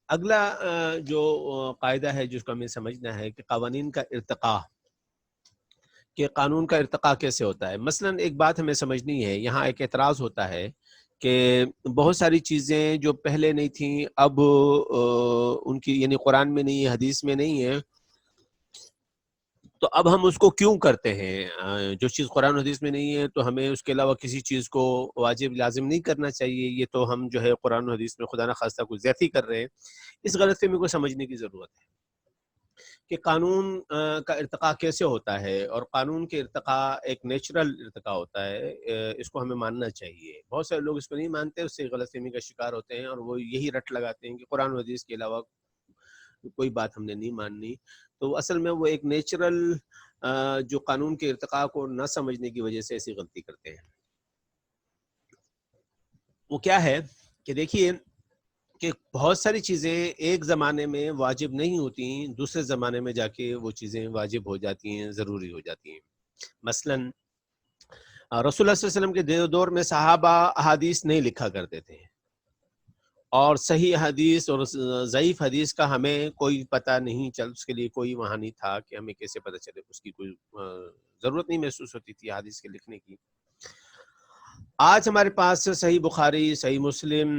A: اگلا جو قاعدہ ہے جس کو ہمیں سمجھنا ہے کہ قوانین کا ارتقاء، کہ قانون کا ارتقاء کیسے ہوتا ہے۔ مثلا ایک بات ہمیں سمجھنی ہے، یہاں ایک اعتراض ہوتا ہے کہ بہت ساری چیزیں جو پہلے نہیں تھیں اب ان کی یعنی قرآن میں نہیں ہے، حدیث میں نہیں ہے، تو اب ہم اس کو کیوں کرتے ہیں؟ جو چیز قرآن و حدیث میں نہیں ہے تو ہمیں اس کے علاوہ کسی چیز کو واجب لازم نہیں کرنا چاہیے، یہ تو ہم جو ہے قرآن و حدیث میں خدا نخواستہ کوئی زیادتی کر رہے ہیں۔ اس غلط فہمی کو سمجھنے کی ضرورت ہے کہ قانون کا ارتقاء کیسے ہوتا ہے، اور قانون کے ارتقاء ایک نیچرل ارتقاء ہوتا ہے، اس کو ہمیں ماننا چاہیے۔ بہت سارے لوگ اس کو نہیں مانتے، اس سے غلط فہمی کا شکار ہوتے ہیں، اور وہ یہی رٹ لگاتے ہیں کہ قرآن و حدیث کے علاوہ کوئی بات ہم نے نہیں ماننی۔ تو اصل میں وہ ایک نیچرل جو قانون کے ارتقاء کو نہ سمجھنے کی وجہ سے ایسی غلطی کرتے ہیں۔ وہ کیا ہے کہ دیکھیے کہ بہت ساری چیزیں ایک زمانے میں واجب نہیں ہوتی، دوسرے زمانے میں جا کے وہ چیزیں واجب ہو جاتی ہیں، ضروری ہو جاتی ہیں۔ مثلا رسول اللہ صلی اللہ علیہ وسلم کے دور میں صحابہ احادیث نہیں لکھا کرتے تھے، اور صحیح حدیث اور ضعیف حدیث کا ہمیں کوئی پتہ نہیں چل، اس کے لیے کوئی وہاں نہیں تھا کہ ہمیں کیسے پتہ چلے، اس کی کوئی ضرورت نہیں محسوس ہوتی تھی حدیث کے لکھنے کی۔ آج ہمارے پاس صحیح بخاری، صحیح مسلم،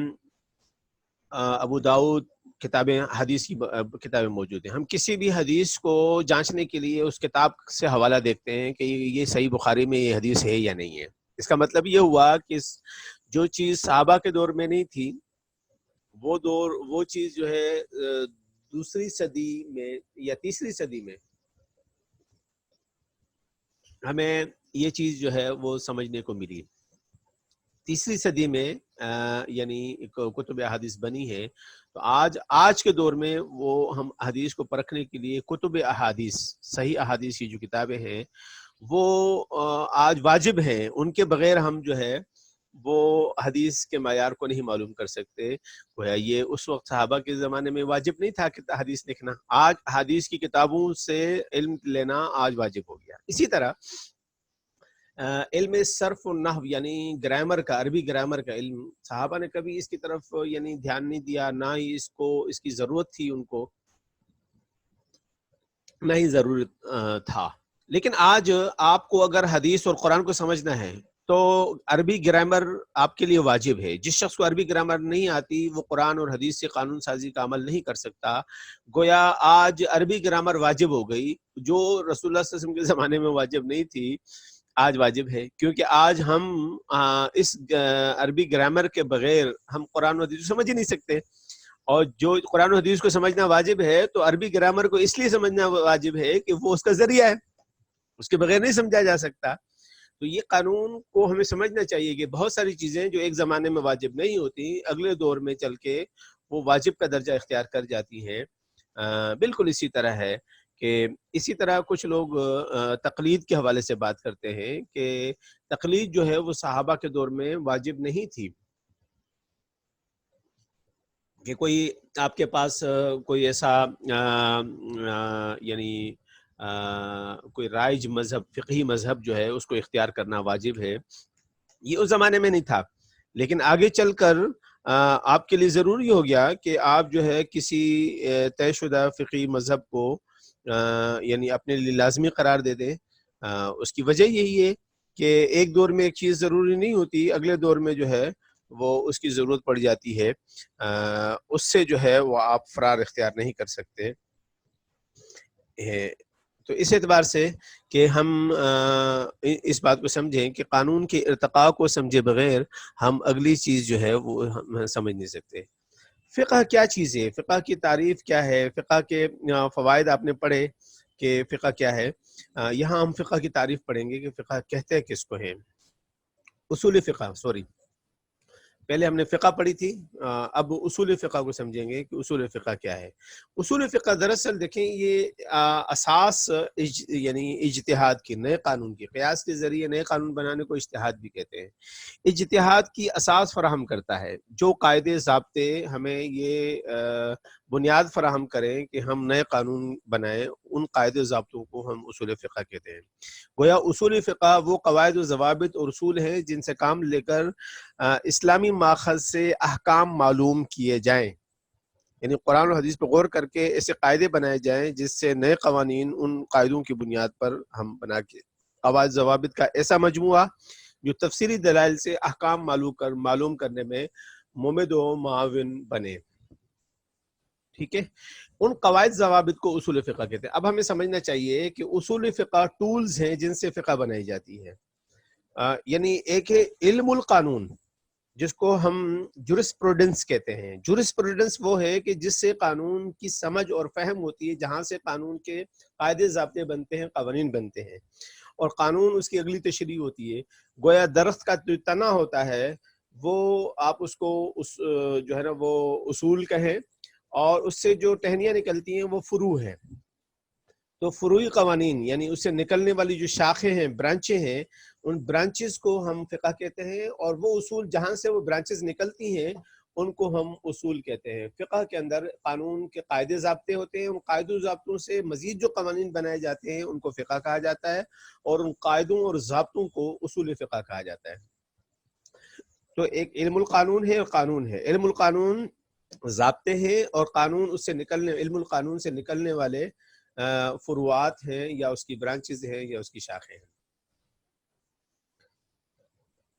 A: ابو داؤد کتابیں، حدیث کی کتابیں موجود ہیں۔ ہم کسی بھی حدیث کو جانچنے کے لیے اس کتاب سے حوالہ دیکھتے ہیں کہ یہ صحیح بخاری میں یہ حدیث ہے یا نہیں ہے۔ اس کا مطلب یہ ہوا کہ جو چیز صحابہ کے دور میں نہیں تھی، وہ چیز جو ہے دوسری صدی میں یا تیسری صدی میں ہمیں یہ چیز جو ہے وہ سمجھنے کو ملی۔ تیسری صدی میں یعنی کتب احادیث بنی ہے، تو آج کے دور میں وہ ہم حدیث کو پرکھنے کے لیے کتب احادیث، صحیح احادیث کی جو کتابیں ہیں وہ آج واجب ہیں، ان کے بغیر ہم جو ہے وہ حدیث کے معیار کو نہیں معلوم کر سکتے۔ گویا یہ اس وقت صحابہ کے زمانے میں واجب نہیں تھا کہ حدیث لکھنا، آج حدیث کی کتابوں سے علم لینا آج واجب ہو گیا۔ اسی طرح علم صرف و نحو یعنی گرامر کا، عربی گرامر کا علم، صحابہ نے کبھی اس کی طرف یعنی دھیان نہیں دیا، نہ ہی اس کی ضرورت تھی ان کو، نہ ہی ضرورت تھا۔ لیکن آج آپ کو اگر حدیث اور قرآن کو سمجھنا ہے تو عربی گرامر آپ کے لیے واجب ہے۔ جس شخص کو عربی گرامر نہیں آتی وہ قرآن اور حدیث سے قانون سازی کا عمل نہیں کر سکتا۔ گویا آج عربی گرامر واجب ہو گئی، جو رسول اللہ صلی اللہ علیہ وسلم کے زمانے میں واجب نہیں تھی، آج واجب ہے، کیونکہ آج ہم اس عربی گرامر کے بغیر ہم قرآن و حدیث کو سمجھ ہی نہیں سکتے۔ اور جو قرآن و حدیث کو سمجھنا واجب ہے تو عربی گرامر کو اس لیے سمجھنا واجب ہے کہ وہ اس کا ذریعہ ہے، اس کے بغیر نہیں سمجھا جا سکتا۔ تو یہ قانون کو ہمیں سمجھنا چاہیے کہ بہت ساری چیزیں جو ایک زمانے میں واجب نہیں ہوتی، اگلے دور میں چل کے وہ واجب کا درجہ اختیار کر جاتی ہیں۔ بالکل اسی طرح ہے کہ اسی طرح کچھ لوگ تقلید کے حوالے سے بات کرتے ہیں کہ تقلید جو ہے وہ صحابہ کے دور میں واجب نہیں تھی، کہ کوئی آپ کے پاس کوئی ایسا یعنی کوئی رائج مذہب، فقہی مذہب جو ہے اس کو اختیار کرنا واجب ہے، یہ اس زمانے میں نہیں تھا۔ لیکن آگے چل کر آپ کے لیے ضروری ہو گیا کہ آپ جو ہے کسی طے شدہ فقہی مذہب کو یعنی اپنے لیے لازمی قرار دے دیں۔ اس کی وجہ یہی ہے کہ ایک دور میں ایک چیز ضروری نہیں ہوتی، اگلے دور میں جو ہے وہ اس کی ضرورت پڑ جاتی ہے، اس سے جو ہے وہ آپ فرار اختیار نہیں کر سکتے۔ تو اس اعتبار سے کہ ہم اس بات کو سمجھیں کہ قانون کے ارتقاء کو سمجھے بغیر ہم اگلی چیز جو ہے وہ ہم سمجھ نہیں سکتے۔ فقہ کیا چیز ہے، فقہ کی تعریف کیا ہے، فقہ کے فوائد آپ نے پڑھے کہ فقہ کیا ہے۔ یہاں ہم فقہ کی تعریف پڑھیں گے کہ فقہ کہتے کس کو ہیں۔ اصول فقہ، سوری، پہلے ہم نے فقہ پڑھی تھی، اب اصول فقہ کو سمجھیں گے کہ اصول فقہ کیا ہے۔ اصول فقہ دراصل دیکھیں یہ اساس یعنی اجتہاد کی، نئے قانون کی، قیاس کے ذریعے نئے قانون بنانے کو اجتہاد بھی کہتے ہیں۔ اجتہاد کی اساس فراہم کرتا ہے، جو قاعدے ضابطے ہمیں یہ بنیاد فراہم کریں کہ ہم نئے قانون بنائیں، ان قاعدے ضابطوں کو ہم اصول فقہ کہتے ہیں۔ گویا اصول فقہ وہ قواعد و ضوابط اور اصول ہیں جن سے کام لے کر اسلامی ماخذ سے احکام معلوم کیے جائیں، یعنی قرآن و حدیث پہ غور کر کے ایسے قاعدے بنائے جائیں جس سے نئے قوانین ان قاعدوں کی بنیاد پر ہم بنا کے قواعد ضوابط کا ایسا مجموعہ جو تفسیری دلائل سے احکام معلوم کرنے میں ممد و معاون بنے۔ ٹھیک ہے، ان قواعد ضوابط کو اصول فقہ کہتے ہیں۔ اب ہمیں سمجھنا چاہیے کہ اصول فقہ ٹولز ہیں جن سے فقہ بنائی جاتی ہے، یعنی ایک ہے علم القانون جس کو ہم جورسپروڈنس کہتے ہیں۔ جورسپروڈنس وہ ہے کہ جس سے قانون کی سمجھ اور فہم ہوتی ہے، جہاں سے قانون کے قاعدے ضابطے بنتے ہیں، قوانین بنتے ہیں، اور قانون اس کی اگلی تشریح ہوتی ہے۔ گویا درخت کا جو تنا ہوتا ہے وہ آپ اس کو جو ہے نا وہ اصول کہیں، اور اس سے جو ٹہنیاں نکلتی ہیں وہ فروع ہیں۔ تو فروعی قوانین یعنی اس سے نکلنے والی جو شاخیں ہیں، برانچیں ہیں، ان برانچز کو ہم فقہ کہتے ہیں، اور وہ اصول جہاں سے وہ برانچز نکلتی ہیں ان کو ہم اصول کہتے ہیں۔ فقہ کے اندر قانون کے قاعدے ضابطے ہوتے ہیں، ان قاعدوں ضابطوں سے مزید جو قوانین بنائے جاتے ہیں ان کو فقہ کہا جاتا ہے، اور ان قاعدوں اور ضابطوں کو اصول فقہ کہا جاتا ہے۔ تو ایک علم القانون ہے اور قانون ہے۔ علم القانون ضابطے ہیں، اور قانون اس سے نکلنے، علم القانون سے نکلنے والے فروعات ہیں، یا اس کی برانچز ہیں، یا اس کی شاخیں ہیں۔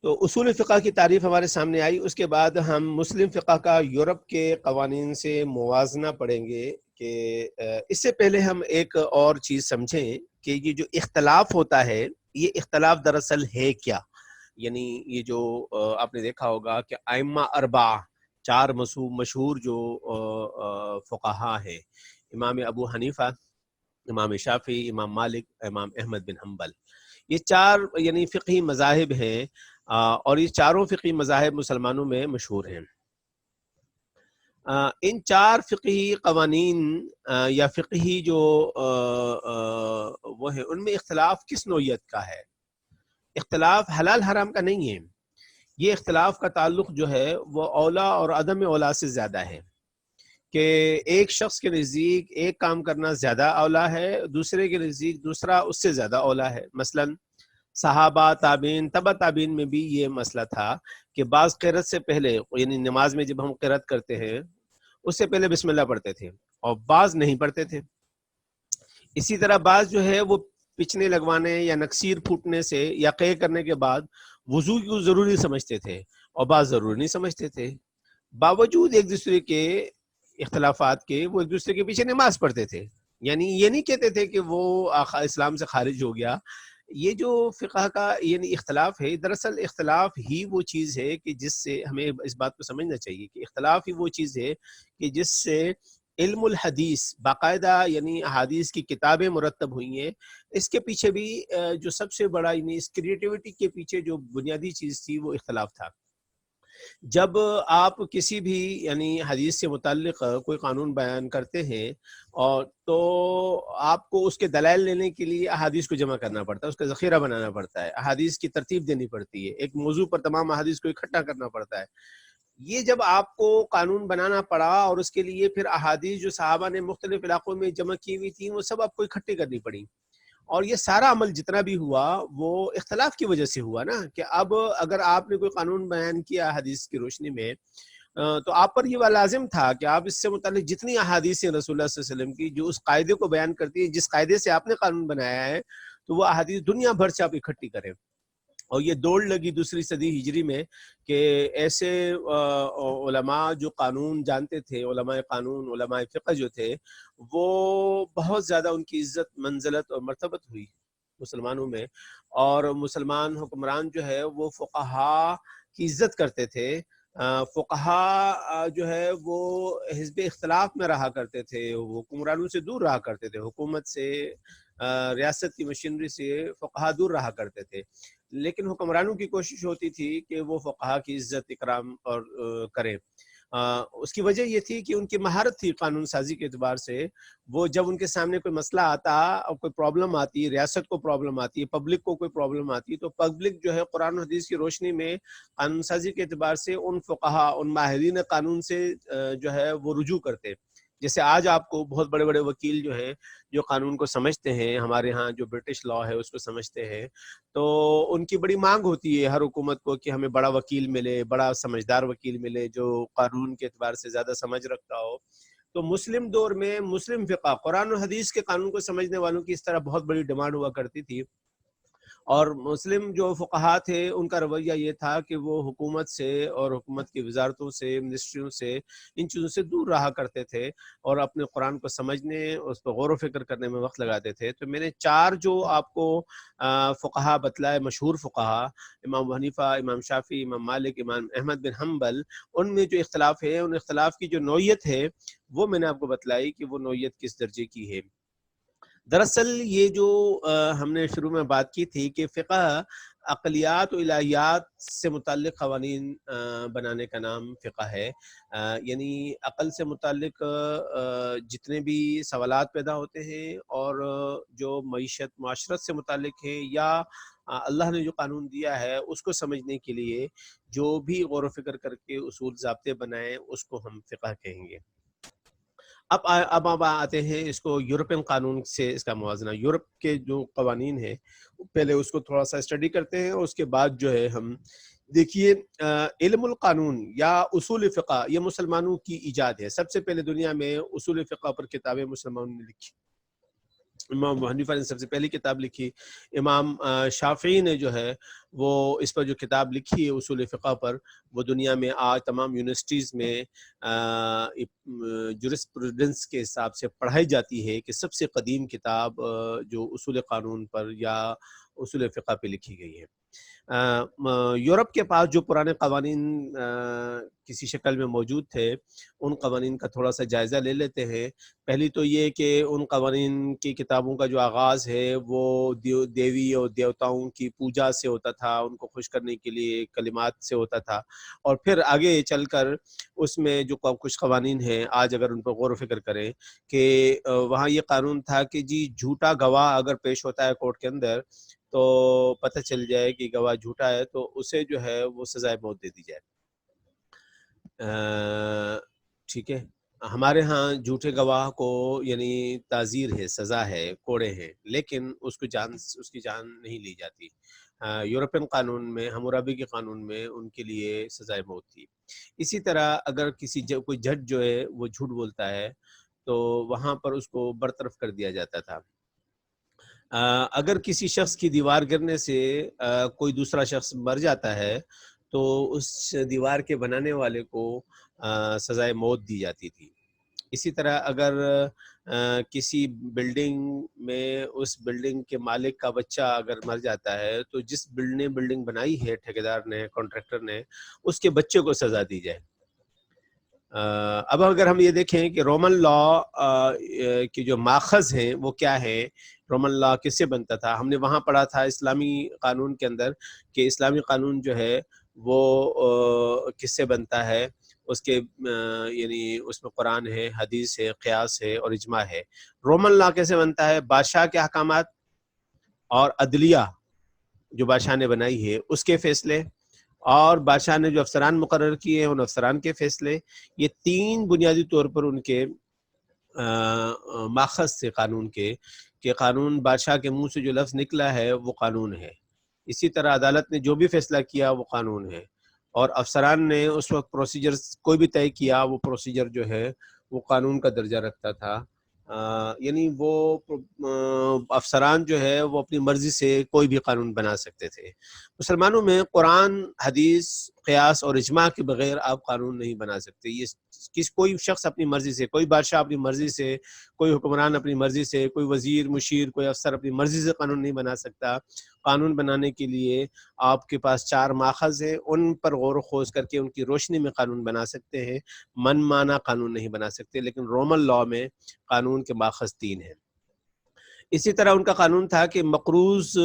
A: تو اصول فقہ کی تعریف ہمارے سامنے آئی۔ اس کے بعد ہم مسلم فقہ کا یورپ کے قوانین سے موازنہ پڑھیں گے کہ اس سے پہلے ہم ایک اور چیز سمجھیں کہ یہ جو اختلاف ہوتا ہے، یہ اختلاف دراصل ہے کیا۔ یعنی یہ جو آپ نے دیکھا ہوگا کہ ائمہ اربعہ، چار مشہور جو فقہا ہیں، امام ابو حنیفہ، امام شافعی، امام مالک، امام احمد بن حنبل، یہ چار یعنی فقہی مذاہب ہیں، اور یہ چاروں فقہی مذاہب مسلمانوں میں مشہور ہیں۔ ان چار فقہی قوانین یا فقہی جو وہ ہیں، ان میں اختلاف کس نوعیت کا ہے؟ اختلاف حلال حرام کا نہیں ہے، یہ اختلاف کا تعلق جو ہے وہ اولا اور عدم اولا سے زیادہ ہے، کہ ایک شخص کے نزدیک ایک کام کرنا زیادہ اولا ہے، دوسرے کے نزدیک دوسرا اس سے زیادہ اولا ہے۔ مثلا صحابہ، تابعین، تبع تابعین میں بھی یہ مسئلہ تھا کہ بعض قرأت سے پہلے، یعنی نماز میں جب ہم قرأت کرتے ہیں اس سے پہلے بسم اللہ پڑھتے تھے، اور بعض نہیں پڑھتے تھے۔ اسی طرح بعض جو ہے وہ پچھنے لگوانے یا نکسیر پھوٹنے سے یا قے کرنے کے بعد وضو کو ضروری سمجھتے تھے، اور بعض ضروری نہیں سمجھتے تھے۔ باوجود ایک دوسرے کے اختلافات کے وہ ایک دوسرے کے پیچھے نماز پڑھتے تھے، یعنی یہ نہیں کہتے تھے کہ وہ اسلام سے خارج ہو گیا۔ یہ جو فقہ کا یعنی اختلاف ہے، دراصل اختلاف ہی وہ چیز ہے کہ جس سے ہمیں اس بات کو سمجھنا چاہیے کہ اختلاف ہی وہ چیز ہے کہ جس سے علم الحدیث باقاعدہ یعنی احادیث کی کتابیں مرتب ہوئی ہیں۔ اس کے پیچھے بھی جو سب سے بڑا یعنی اس کریٹیوٹی کے پیچھے جو بنیادی چیز تھی وہ اختلاف تھا۔ جب آپ کسی بھی یعنی حدیث سے متعلق کوئی قانون بیان کرتے ہیں، اور تو آپ کو اس کے دلائل لینے کے لیے احادیث کو جمع کرنا پڑتا ہے، اس کا ذخیرہ بنانا پڑتا ہے، احادیث کی ترتیب دینی پڑتی ہے، ایک موضوع پر تمام احادیث کو اکٹھا کرنا پڑتا ہے۔ یہ جب آپ کو قانون بنانا پڑا، اور اس کے لیے پھر احادیث جو صحابہ نے مختلف علاقوں میں جمع کی ہوئی تھیں وہ سب آپ کو اکٹھی کرنی پڑی، اور یہ سارا عمل جتنا بھی ہوا وہ اختلاف کی وجہ سے ہوا نا، کہ اب اگر آپ نے کوئی قانون بیان کیا حدیث کی روشنی میں، تو آپ پر یہ لازم تھا کہ آپ اس سے متعلق جتنی احادیث ہیں رسول اللہ صلی اللہ علیہ وسلم کی جو اس قاعدے کو بیان کرتی ہے، جس قاعدے سے آپ نے قانون بنایا ہے، تو وہ احادیث دنیا بھر سے آپ اکٹھی کریں۔ اور یہ دوڑ لگی دوسری صدی ہجری میں کہ ایسے علماء جو قانون جانتے تھے، علماء قانون، علماء فقہ جو تھے، وہ بہت زیادہ ان کی عزت، منزلت اور مرتبت ہوئی مسلمانوں میں، اور مسلمان حکمران جو ہے وہ فقہا کی عزت کرتے تھے۔ فقہا جو ہے وہ حزب اختلاف میں رہا کرتے تھے، وہ حکمرانوں سے دور رہا کرتے تھے، حکومت سے، ریاست کی مشینری سے فقہا دور رہا کرتے تھے، لیکن حکمرانوں کی کوشش ہوتی تھی کہ وہ فقہا کی عزت اکرام اور کریں۔ اس کی وجہ یہ تھی کہ ان کی مہارت تھی قانون سازی کے اعتبار سے۔ وہ جب ان کے سامنے کوئی مسئلہ آتا اور کوئی پرابلم آتی، ریاست کو پرابلم آتی، پبلک کو کوئی پرابلم آتی، تو پبلک جو ہے قرآن و حدیث کی روشنی میں قانون سازی کے اعتبار سے ان فقہا، ان ماہرین قانون سے جو ہے وہ رجوع کرتے۔ جیسے آج آپ کو بہت بڑے بڑے وکیل جو ہیں، جو قانون کو سمجھتے ہیں، ہمارے ہاں جو برٹش لا ہے اس کو سمجھتے ہیں، تو ان کی بڑی مانگ ہوتی ہے ہر حکومت کو کہ ہمیں بڑا وکیل ملے، بڑا سمجھدار وکیل ملے جو قانون کے اعتبار سے زیادہ سمجھ رکھتا ہو۔ تو مسلم دور میں مسلم فقہ، قرآن و حدیث کے قانون کو سمجھنے والوں کی اس طرح بہت بڑی ڈیمانڈ ہوا کرتی تھی، اور مسلم جو فقہا تھے ان کا رویہ یہ تھا کہ وہ حکومت سے اور حکومت کی وزارتوں سے، منسٹریوں سے، ان چیزوں سے دور رہا کرتے تھے، اور اپنے قرآن کو سمجھنے، اس پر غور و فکر کرنے میں وقت لگاتے تھے۔ تو میں نے 4 جو آپ کو فقہا بتلائے، مشہور فقہا، امام ابو حنیفہ، امام شافعی، امام مالک، امام احمد بن حنبل، ان میں جو اختلاف ہے، ان اختلاف کی جو نوعیت ہے وہ میں نے آپ کو بتلائی کہ وہ نوعیت کس درجے کی ہے۔ دراصل یہ جو ہم نے شروع میں بات کی تھی کہ فقہ عقلیات و الہیات سے متعلق قوانین بنانے کا نام فقہ ہے، یعنی عقل سے متعلق جتنے بھی سوالات پیدا ہوتے ہیں، اور جو معیشت، معاشرت سے متعلق ہے، یا اللہ نے جو قانون دیا ہے اس کو سمجھنے کے لیے جو بھی غور و فکر کر کے اصول ضابطے بنائیں، اس کو ہم فقہ کہیں گے۔ اب آپ آتے ہیں اس کو یورپین قانون سے، اس کا موازنہ یورپ کے جو قوانین ہیں پہلے اس کو تھوڑا سا اسٹڈی کرتے ہیں، اور اس کے بعد جو ہے ہم دیکھیے علم القانون یا اصول فقہ یہ مسلمانوں کی ایجاد ہے۔ سب سے پہلے دنیا میں اصول فقہ پر کتابیں مسلمانوں نے لکھی۔ امام ابو حنیفہ نے سب سے پہلی کتاب لکھی، امام شافعی نے جو ہے وہ اس پر جو کتاب لکھی ہے اصول فقہ پر، وہ دنیا میں آج تمام یونیورسٹیز میں جورسپروڈنس کے حساب سے پڑھائی جاتی ہے کہ سب سے قدیم کتاب جو اصول قانون پر یا اصول فقہ پہ لکھی گئی ہے۔ یورپ کے پاس جو پرانے قوانین کسی شکل میں موجود تھے، ان قوانین کا تھوڑا سا جائزہ لے لیتے ہیں۔ پہلی تو یہ کہ ان قوانین کی کتابوں کا جو آغاز ہے وہ دیوی اور دیوتاؤں کی پوجا سے ہوتا تھا، ان کو خوش کرنے کے لیے کلمات سے ہوتا تھا، اور پھر آگے چل کر اس میں جو کچھ قوانین ہیں آج اگر ان پر غور و فکر کریں کہ وہاں یہ قانون تھا کہ جی جھوٹا گواہ اگر پیش ہوتا ہے کورٹ کے اندر تو پتہ چل جائے کہ گواہ جھوٹا ہے تو اسے جو ہے وہ سزائے موت دے دی جائے۔ ٹھیک ہے، ہمارے ہاں جھوٹے گواہ کو یعنی تعزیر ہے، سزا ہے، کوڑے ہیں، لیکن اس کی جان نہیں لی جاتی۔ یورپین قانون میں، حمورابی کے قانون میں ان کے لیے سزائے موت تھی۔ اسی طرح اگر کوئی جج جو ہے وہ جھوٹ بولتا ہے تو وہاں پر اس کو برطرف کر دیا جاتا تھا۔ اگر کسی شخص کی دیوار گرنے سے کوئی دوسرا شخص مر جاتا ہے تو اس دیوار کے بنانے والے کو سزائے موت دی جاتی تھی۔ اسی طرح اگر کسی بلڈنگ میں اس بلڈنگ کے مالک کا بچہ اگر مر جاتا ہے تو جس بلڈنگ بنائی ہے ٹھیکیدار نے، کانٹریکٹر نے، اس کے بچے کو سزا دی جائے۔ اب اگر ہم یہ دیکھیں کہ رومن لا کی جو ماخذ ہیں وہ کیا ہے، رومن لا کس سے بنتا تھا، ہم نے وہاں پڑھا تھا اسلامی قانون کے اندر کہ اسلامی قانون جو ہے وہ کس سے بنتا ہے، اس کے یعنی اس میں قرآن ہے، حدیث ہے، قیاس ہے اور اجماع ہے۔ رومن لا کیسے بنتا ہے؟ بادشاہ کے احکامات اور عدلیہ جو بادشاہ نے بنائی ہے اس کے فیصلے، اور بادشاہ نے جو افسران مقرر کیے ہیں ان افسران کے فیصلے، یہ 3 بنیادی طور پر ان کے ماخذ سے قانون کے، کہ قانون بادشاہ کے منہ سے جو لفظ نکلا ہے وہ قانون ہے۔ اسی طرح عدالت نے جو بھی فیصلہ کیا وہ قانون ہے، اور افسران نے اس وقت پروسیجر کوئی بھی طے کیا وہ پروسیجر جو ہے وہ قانون کا درجہ رکھتا تھا۔ یعنی وہ افسران جو ہے وہ اپنی مرضی سے کوئی بھی قانون بنا سکتے تھے۔ مسلمانوں میں قرآن، حدیث، قیاس اور اجماع کے بغیر آپ قانون نہیں بنا سکتے۔ یہ کوئی شخص اپنی مرضی سے، کوئی بادشاہ اپنی مرضی سے، کوئی حکمران اپنی مرضی سے، کوئی وزیر، مشیر، کوئی افسر اپنی مرضی سے قانون نہیں بنا سکتا۔ قانون بنانے کے لیے آپ کے پاس 4 ماخذ ہیں، ان پر غور و خوض کر کے ان کی روشنی میں قانون بنا سکتے ہیں، من مانا قانون نہیں بنا سکتے۔ لیکن رومن لاء میں قانون کے ماخذ 3 ہیں۔ اسی طرح ان کا قانون تھا کہ مقروض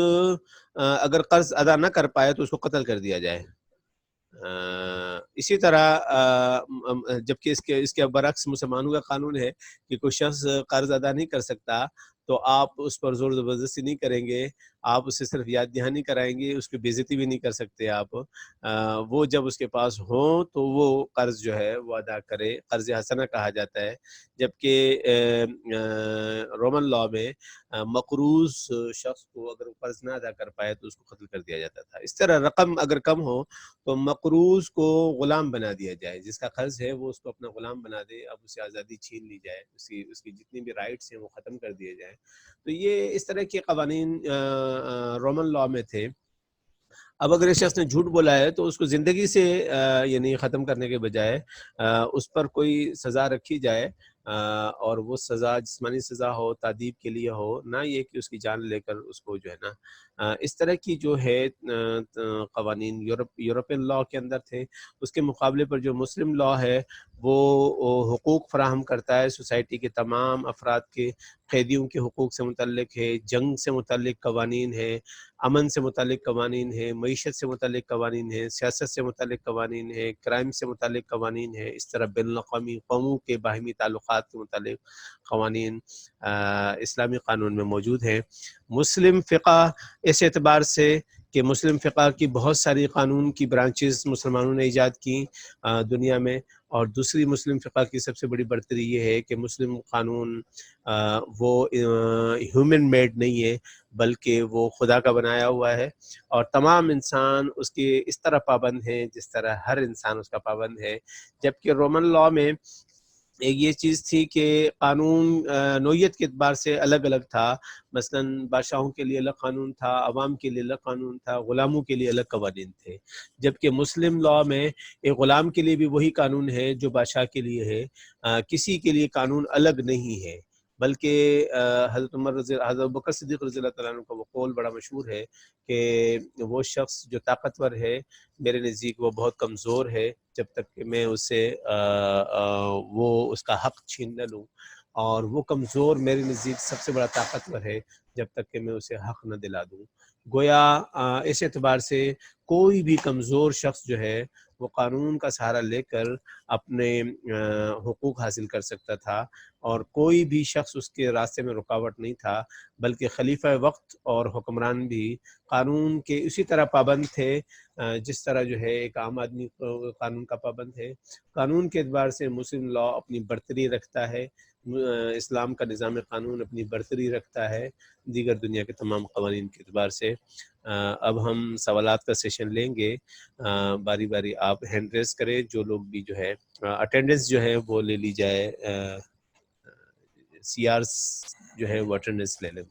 A: اگر قرض ادا نہ کر پائے تو اس کو قتل کر دیا جائے۔ اسی طرح جبکہ اس کے برعکس مسلمانوں کا قانون ہے کہ کوئی شخص قرض ادا نہیں کر سکتا تو آپ اس پر زور زبردستی نہیں کریں گے، آپ اسے صرف یاد دہانی کرائیں گے، اس کی بے عزتی بھی نہیں کر سکتے آپ۔ وہ جب اس کے پاس ہوں تو وہ قرض جو ہے وہ ادا کرے، قرض حسنہ کہا جاتا ہے۔ جبکہ رومن لاء میں مقروض شخص کو اگر وہ قرض نہ ادا کر پائے تو اس کو قتل کر دیا جاتا تھا۔ اس طرح رقم اگر کم ہو تو مقروض کو غلام بنا دیا جائے، جس کا قرض ہے وہ اس کو اپنا غلام بنا دے، اب اسے آزادی چھین لی جائے، اس کی جتنی بھی رائٹس ہیں وہ ختم کر دیے جائیں۔ تو یہ اس طرح کے قوانین رومن لاء میں تھے۔ اب اگر اس شخص نے جھوٹ بولا ہے تو اس کو زندگی سے یعنی ختم کرنے کے بجائے اس پر کوئی سزا رکھی جائے، اور وہ سزا جسمانی سزا ہو، تعذیب کے لیے ہو، نہ یہ کہ اس کی جان لے کر اس کو جو ہے نا اس طرح کی جو ہے قوانین یورپین لاء کے اندر تھے۔ اس کے مقابلے پر جو مسلم لاء ہے وہ حقوق فراہم کرتا ہے سوسائٹی کے تمام افراد کے، قیدیوں کے حقوق سے متعلق ہے، جنگ سے متعلق قوانین ہے، امن سے متعلق قوانین ہے، معیشت سے متعلق قوانین ہے، سیاست سے متعلق قوانین ہے، کرائم سے متعلق قوانین ہے، اس طرح بین الاقوامی قوموں کے باہمی تعلقات کے متعلق قوانین اسلامی قانون میں موجود ہیں۔ مسلم فقہ اس اعتبار سے کہ مسلم فقہ کی بہت ساری قانون کی برانچز مسلمانوں نے ایجاد کی دنیا میں، اور دوسری مسلم فقہ کی سب سے بڑی برتری یہ ہے کہ مسلم قانون وہ ہیومن میڈ نہیں ہے، بلکہ وہ خدا کا بنایا ہوا ہے، اور تمام انسان اس کے اس طرح پابند ہیں جس طرح ہر انسان اس کا پابند ہے۔ جبکہ رومن لاء میں ایک یہ چیز تھی کہ قانون نوعیت کے اعتبار سے الگ الگ تھا، مثلا بادشاہوں کے لیے الگ قانون تھا، عوام کے لیے الگ قانون تھا، غلاموں کے لیے الگ قوانین تھے۔ جبکہ مسلم لاء میں ایک غلام کے لیے بھی وہی قانون ہے جو بادشاہ کے لیے ہے، کسی کے لیے قانون الگ نہیں ہے، بلکہ حضرت حضرت بکر صدیق رضی اللہ تعالیٰ عنہ کا وہ قول بڑا مشہور ہے کہ وہ شخص جو طاقتور ہے میرے نزدیک وہ بہت کمزور ہے جب تک کہ میں اسے وہ اس کا حق چھین نہ لوں، اور وہ کمزور میرے نزدیک سب سے بڑا طاقتور ہے جب تک کہ میں اسے حق نہ دلا دوں۔ گویا اس اعتبار سے کوئی بھی کمزور شخص جو ہے وہ قانون کا سہارا لے کر اپنے حقوق حاصل کر سکتا تھا، اور کوئی بھی شخص اس کے راستے میں رکاوٹ نہیں تھا، بلکہ خلیفہ وقت اور حکمران بھی قانون کے اسی طرح پابند تھے جس طرح جو ہے ایک عام آدمی قانون کا پابند ہے۔ قانون کے اعتبار سے مسلم لاء اپنی برتری رکھتا ہے، اسلام کا نظام قانون اپنی برتری رکھتا ہے دیگر دنیا کے تمام قوانین کے اعتبار سے۔ اب ہم سوالات کا سیشن لیں گے، باری باری آپ ہینڈ ریز کریں، جو لوگ بھی جو ہے اٹینڈنس جو ہے وہ لے لی جائے، سی آر جو ہے وہ اٹینڈنس لے لیں۔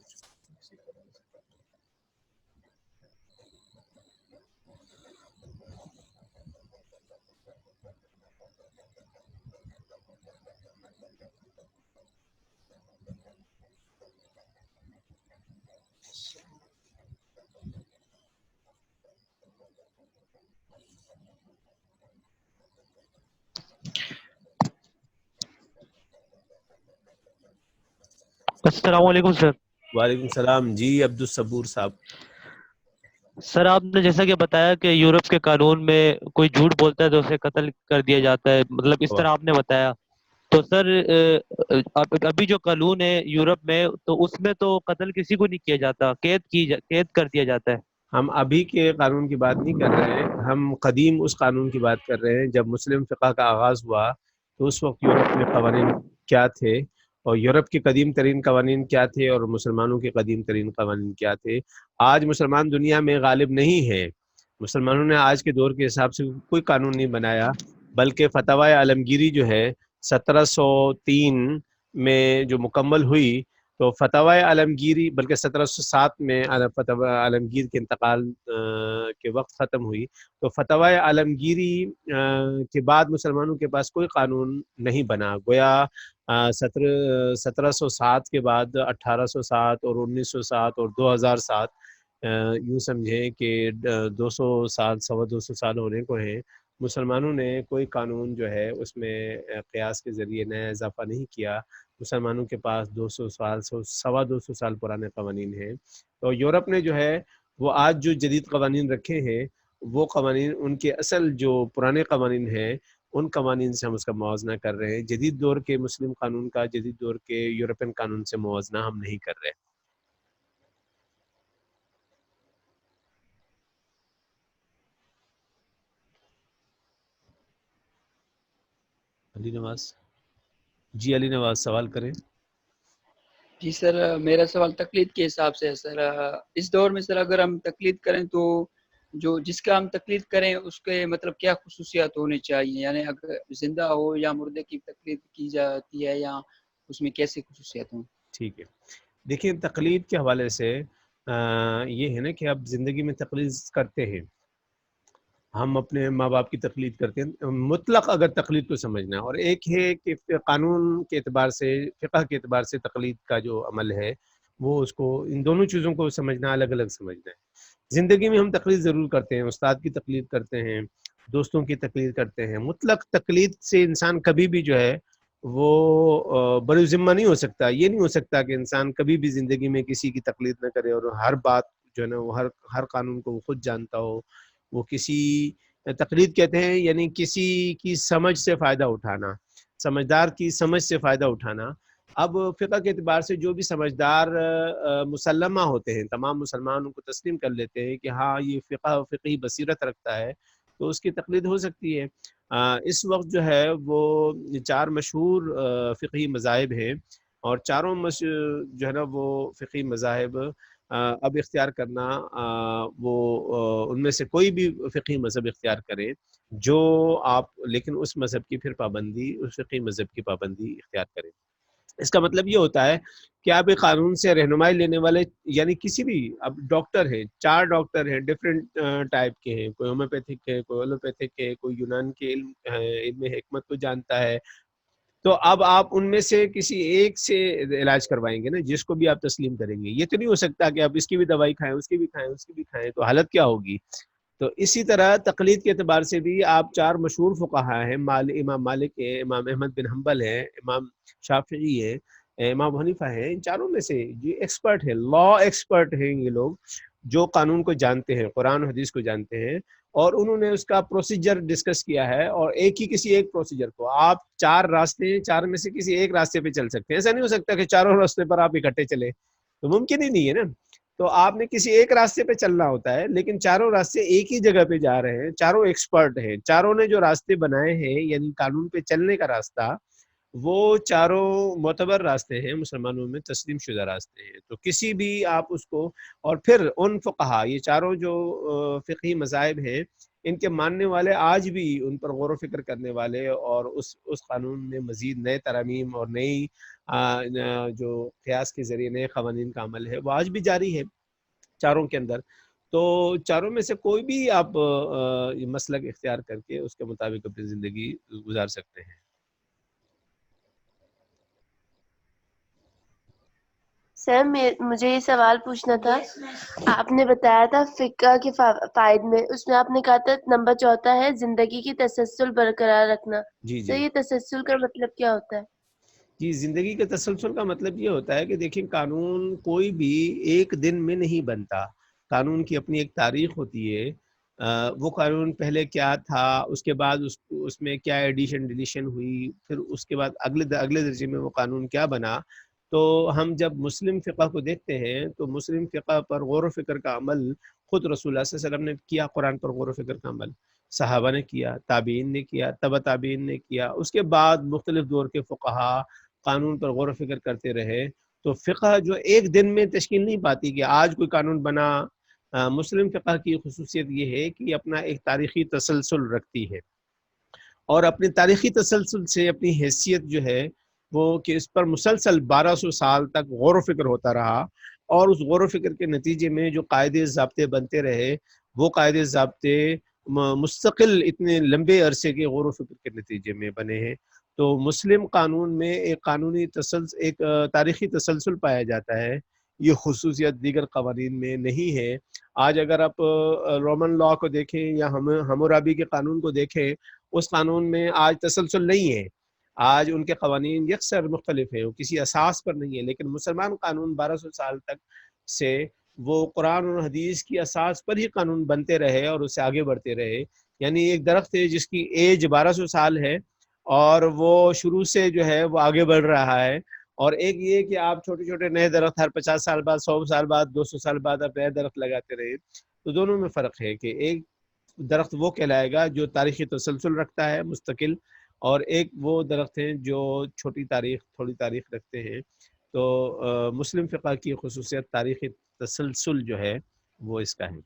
B: السلام علیکم سر۔
A: وعلیکم السلام جی عبدالصبور صاحب۔
B: سر آپ نے جیسا کہ بتایا کہ یورپ کے قانون میں کوئی جھوٹ بولتا ہے تو اسے قتل کر دیا جاتا ہے، مطلب اس طرح آپ نے بتایا، تو سر ابھی جو قانون ہے یورپ میں تو اس میں تو قتل کسی کو نہیں کیا جاتا، قید کر دیا جاتا ہے۔
A: ہم ابھی کے قانون کی بات نہیں کر رہے ہیں، ہم قدیم اس قانون کی بات کر رہے ہیں جب مسلم فقہ کا آغاز ہوا تو اس وقت یورپ میں قوانین کیا تھے، اور یورپ کے قدیم ترین قوانین کیا تھے اور مسلمانوں کے قدیم ترین قوانین کیا تھے۔ آج مسلمان دنیا میں غالب نہیں ہیں، مسلمانوں نے آج کے دور کے حساب سے کوئی قانون نہیں بنایا، بلکہ فتاوی عالمگیری جو ہے 1703 میں جو مکمل ہوئی تو فتاوی عالمگیری، بلکہ 1707 میں فتاوی عالمگیر کے انتقال کے وقت ختم ہوئی، تو فتاوی عالمگیری کے بعد مسلمانوں کے پاس کوئی قانون نہیں بنا. گویا 1707 کے بعد 1807 اور 1907 اور 2007 یوں سمجھیں کہ 200 سال 250 سال ہونے کو ہیں، مسلمانوں نے کوئی قانون جو ہے اس میں قیاس کے ذریعے نیا اضافہ نہیں کیا. مسلمانوں کے پاس 200 سال 250 سال پرانے قوانین ہیں. تو یورپ نے جو ہے وہ آج جو جدید قوانین رکھے ہیں وہ قوانین ان کے اصل جو پرانے قوانین ہیں ان قوانین سے ہم اس کا موازنہ کر رہے ہیں. جدید دور کے مسلم قانون کا جدید دور کے یورپین قانون سے موازنہ ہم نہیں کر رہے. علی نواز، جی علی نواز سوال کریں.
C: جی سر، میرا سوال تقلید کے حساب سے ہے سر. اس دور میں سر اگر ہم تقلید کریں تو جو جس کا ہم تقلید کریں اس کے مطلب کیا خصوصیات ہونے چاہیے، یعنی اگر زندہ ہو یا مردے کی تقلید کی جاتی ہے یا اس میں کیسی خصوصیات ہوں؟
A: ٹھیک ہے، دیکھیں تقلید کے حوالے سے یہ ہے نا کہ آپ زندگی میں تقلید کرتے ہیں، ہم اپنے ماں باپ کی تقلید کرتے ہیں مطلق اگر تقلید کو سمجھنا ہے، اور ایک ہے کہ قانون کے اعتبار سے فقہ کے اعتبار سے تقلید کا جو عمل ہے وہ اس کو ان دونوں چیزوں کو سمجھنا الگ الگ سمجھنا ہے. زندگی میں ہم تقلید ضرور کرتے ہیں، استاد کی تقلید کرتے ہیں، دوستوں کی تقلید کرتے ہیں. مطلق تقلید سے انسان کبھی بھی جو ہے وہ بری ذمہ نہیں ہو سکتا. یہ نہیں ہو سکتا کہ انسان کبھی بھی زندگی میں کسی کی تقلید نہ کرے اور ہر بات جو ہے نا وہ ہر قانون کو وہ خود جانتا ہو. وہ کسی تقلید کہتے ہیں یعنی کسی کی سمجھ سے فائدہ اٹھانا، سمجھدار کی سمجھ سے فائدہ اٹھانا. اب فقہ کے اعتبار سے جو بھی سمجھدار مسلمہ ہوتے ہیں، تمام مسلمان ان کو تسلیم کر لیتے ہیں کہ ہاں یہ فقہی بصیرت رکھتا ہے، تو اس کی تقلید ہو سکتی ہے. اس وقت جو ہے وہ 4 مشہور فقہی مذاہب ہیں، اور چاروں جو ہے نا وہ فقہی مذاہب اب اختیار کرنا وہ ان میں سے کوئی بھی فقہی مذہب اختیار کرے جو آپ، لیکن اس مذہب کی پھر پابندی، اس فقہی مذہب کی پابندی اختیار کریں. اس کا مطلب یہ ہوتا ہے کہ آپ ایک قانون سے رہنمائی لینے والے، یعنی کسی بھی، اب ڈاکٹر ہیں، 4 ڈاکٹر ہیں ڈفرینٹ ٹائپ کے ہیں، کوئی ہومیوپیتھک ہے، کوئی ایلوپیتھک ہے، کوئی یونان کے علم حکمت کو جانتا ہے. تو اب آپ ان میں سے کسی ایک سے علاج کروائیں گے نا، جس کو بھی آپ تسلیم کریں گے. یہ تو نہیں ہو سکتا کہ آپ اس کی بھی دوائی کھائیں، اس کی بھی کھائیں، اس کی بھی کھائیں، تو حالت کیا ہوگی. تو اسی طرح تقلید کے اعتبار سے بھی آپ 4 مشہور فقہا ہیں، امام مالک ہے، امام احمد بن حنبل ہے، امام شافعی ہے، امام حنیفہ ہے. ان چاروں میں سے یہ ایکسپرٹ ہے، لا ایکسپرٹ ہیں یہ لوگ، جو قانون کو جانتے ہیں، قرآن و حدیث کو جانتے ہیں، اور انہوں نے اس کا پروسیجر ڈسکس کیا ہے. اور کسی ایک پروسیجر کو آپ 4 راستے، 4 میں سے کسی ایک راستے پہ چل سکتے ہیں. ایسا نہیں ہو سکتا کہ چاروں راستے پر آپ اکٹھے چلے، تو ممکن ہی نہیں ہے نا. تو آپ نے کسی ایک راستے پہ چلنا ہوتا ہے، لیکن چاروں راستے ایک ہی جگہ پہ جا رہے ہیں، چاروں ایکسپرٹ ہیں. چاروں نے جو راستے بنائے ہیں یعنی قانون پہ چلنے کا راستہ، وہ چاروں معتبر راستے ہیں، مسلمانوں میں تسلیم شدہ راستے ہیں. تو کسی بھی آپ اس کو، اور پھر ان فقہا، یہ چاروں جو فقہی مذاہب ہیں، ان کے ماننے والے آج بھی ان پر غور و فکر کرنے والے، اور اس قانون میں مزید نئے ترامیم اور نئی جو قیاس کے ذریعے نئے قوانین کا عمل ہے وہ آج بھی جاری ہے چاروں کے اندر. تو چاروں میں سے کوئی بھی آپ مسلک اختیار کر کے اس کے مطابق اپنی زندگی گزار سکتے ہیں.
D: سر مجھے یہ سوال پوچھنا تھا، آپ نے بتایا تھا فقہ کے فائد میں، اس میں آپ نے کہا تھا نمبر 4 ہے زندگی کی تسلسل برقرار رکھنا.
A: جی
D: سر یہ تسلسل کا مطلب کیا ہوتا ہے؟
A: جی، زندگی کے تسلسل کا مطلب یہ ہوتا ہے کہ دیکھیں قانون کوئی بھی ایک دن میں نہیں بنتا. قانون کی اپنی ایک تاریخ ہوتی ہے. وہ قانون پہلے کیا تھا، اس کے بعد اس میں کیا ایڈیشن ڈیلیشن ہوئی، پھر اس کے بعد اگلے درجے میں وہ قانون کیا بنا. تو ہم جب مسلم فقہ کو دیکھتے ہیں تو مسلم فقہ پر غور و فکر کا عمل خود رسول اللہ صلی اللہ علیہ وسلم نے کیا، قرآن پر غور و فکر کا عمل صحابہ نے کیا، تابعین نے کیا، تبع تابعین نے کیا. اس کے بعد مختلف دور کے فقہا قانون پر غور و فکر کرتے رہے. تو فقہ جو ایک دن میں تشکیل نہیں پاتی کہ آج کوئی قانون بنا. مسلم فقہ کی خصوصیت یہ ہے کہ اپنا ایک تاریخی تسلسل رکھتی ہے، اور اپنے تاریخی تسلسل سے اپنی حیثیت جو ہے وہ کہ اس پر مسلسل 1200 سال تک غور و فکر ہوتا رہا، اور اس غور و فکر کے نتیجے میں جو قاعدے ضابطے بنتے رہے وہ قاعدے ضابطے مستقل اتنے لمبے عرصے کے غور و فکر کے نتیجے میں بنے ہیں۔ تو مسلم قانون میں ایک قانونی ایک تاریخی تسلسل پایا جاتا ہے، یہ خصوصیت دیگر قوانین میں نہیں ہے۔ آج اگر آپ رومن لا کو دیکھیں یا ہمورابی کے قانون کو دیکھیں، اس قانون میں آج تسلسل نہیں ہے، آج ان کے قوانین یکسر مختلف ہیں، وہ کسی اساس پر نہیں ہے۔ لیکن مسلمان قانون 1200 سال تک سے وہ قرآن اور حدیث کی اساس پر ہی قانون بنتے رہے اور اس سے آگے بڑھتے رہے۔ یعنی ایک درخت ہے جس کی ایج 1200 سال ہے اور وہ شروع سے جو ہے وہ آگے بڑھ رہا ہے، اور ایک یہ کہ آپ چھوٹے چھوٹے نئے درخت ہر 50 سال بعد، 100 سال بعد، 200 سال بعد آپ نئے درخت لگاتے رہے۔ تو دونوں میں فرق ہے کہ ایک درخت وہ کہلائے گا جو تاریخی تسلسل رکھتا ہے مستقل، اور ایک وہ درخت ہیں جو چھوٹی تاریخ تھوڑی تاریخ رکھتے ہیں۔ تو مسلم فقہ کی خصوصیت تاریخی تسلسل جو ہے وہ اس کا ہے۔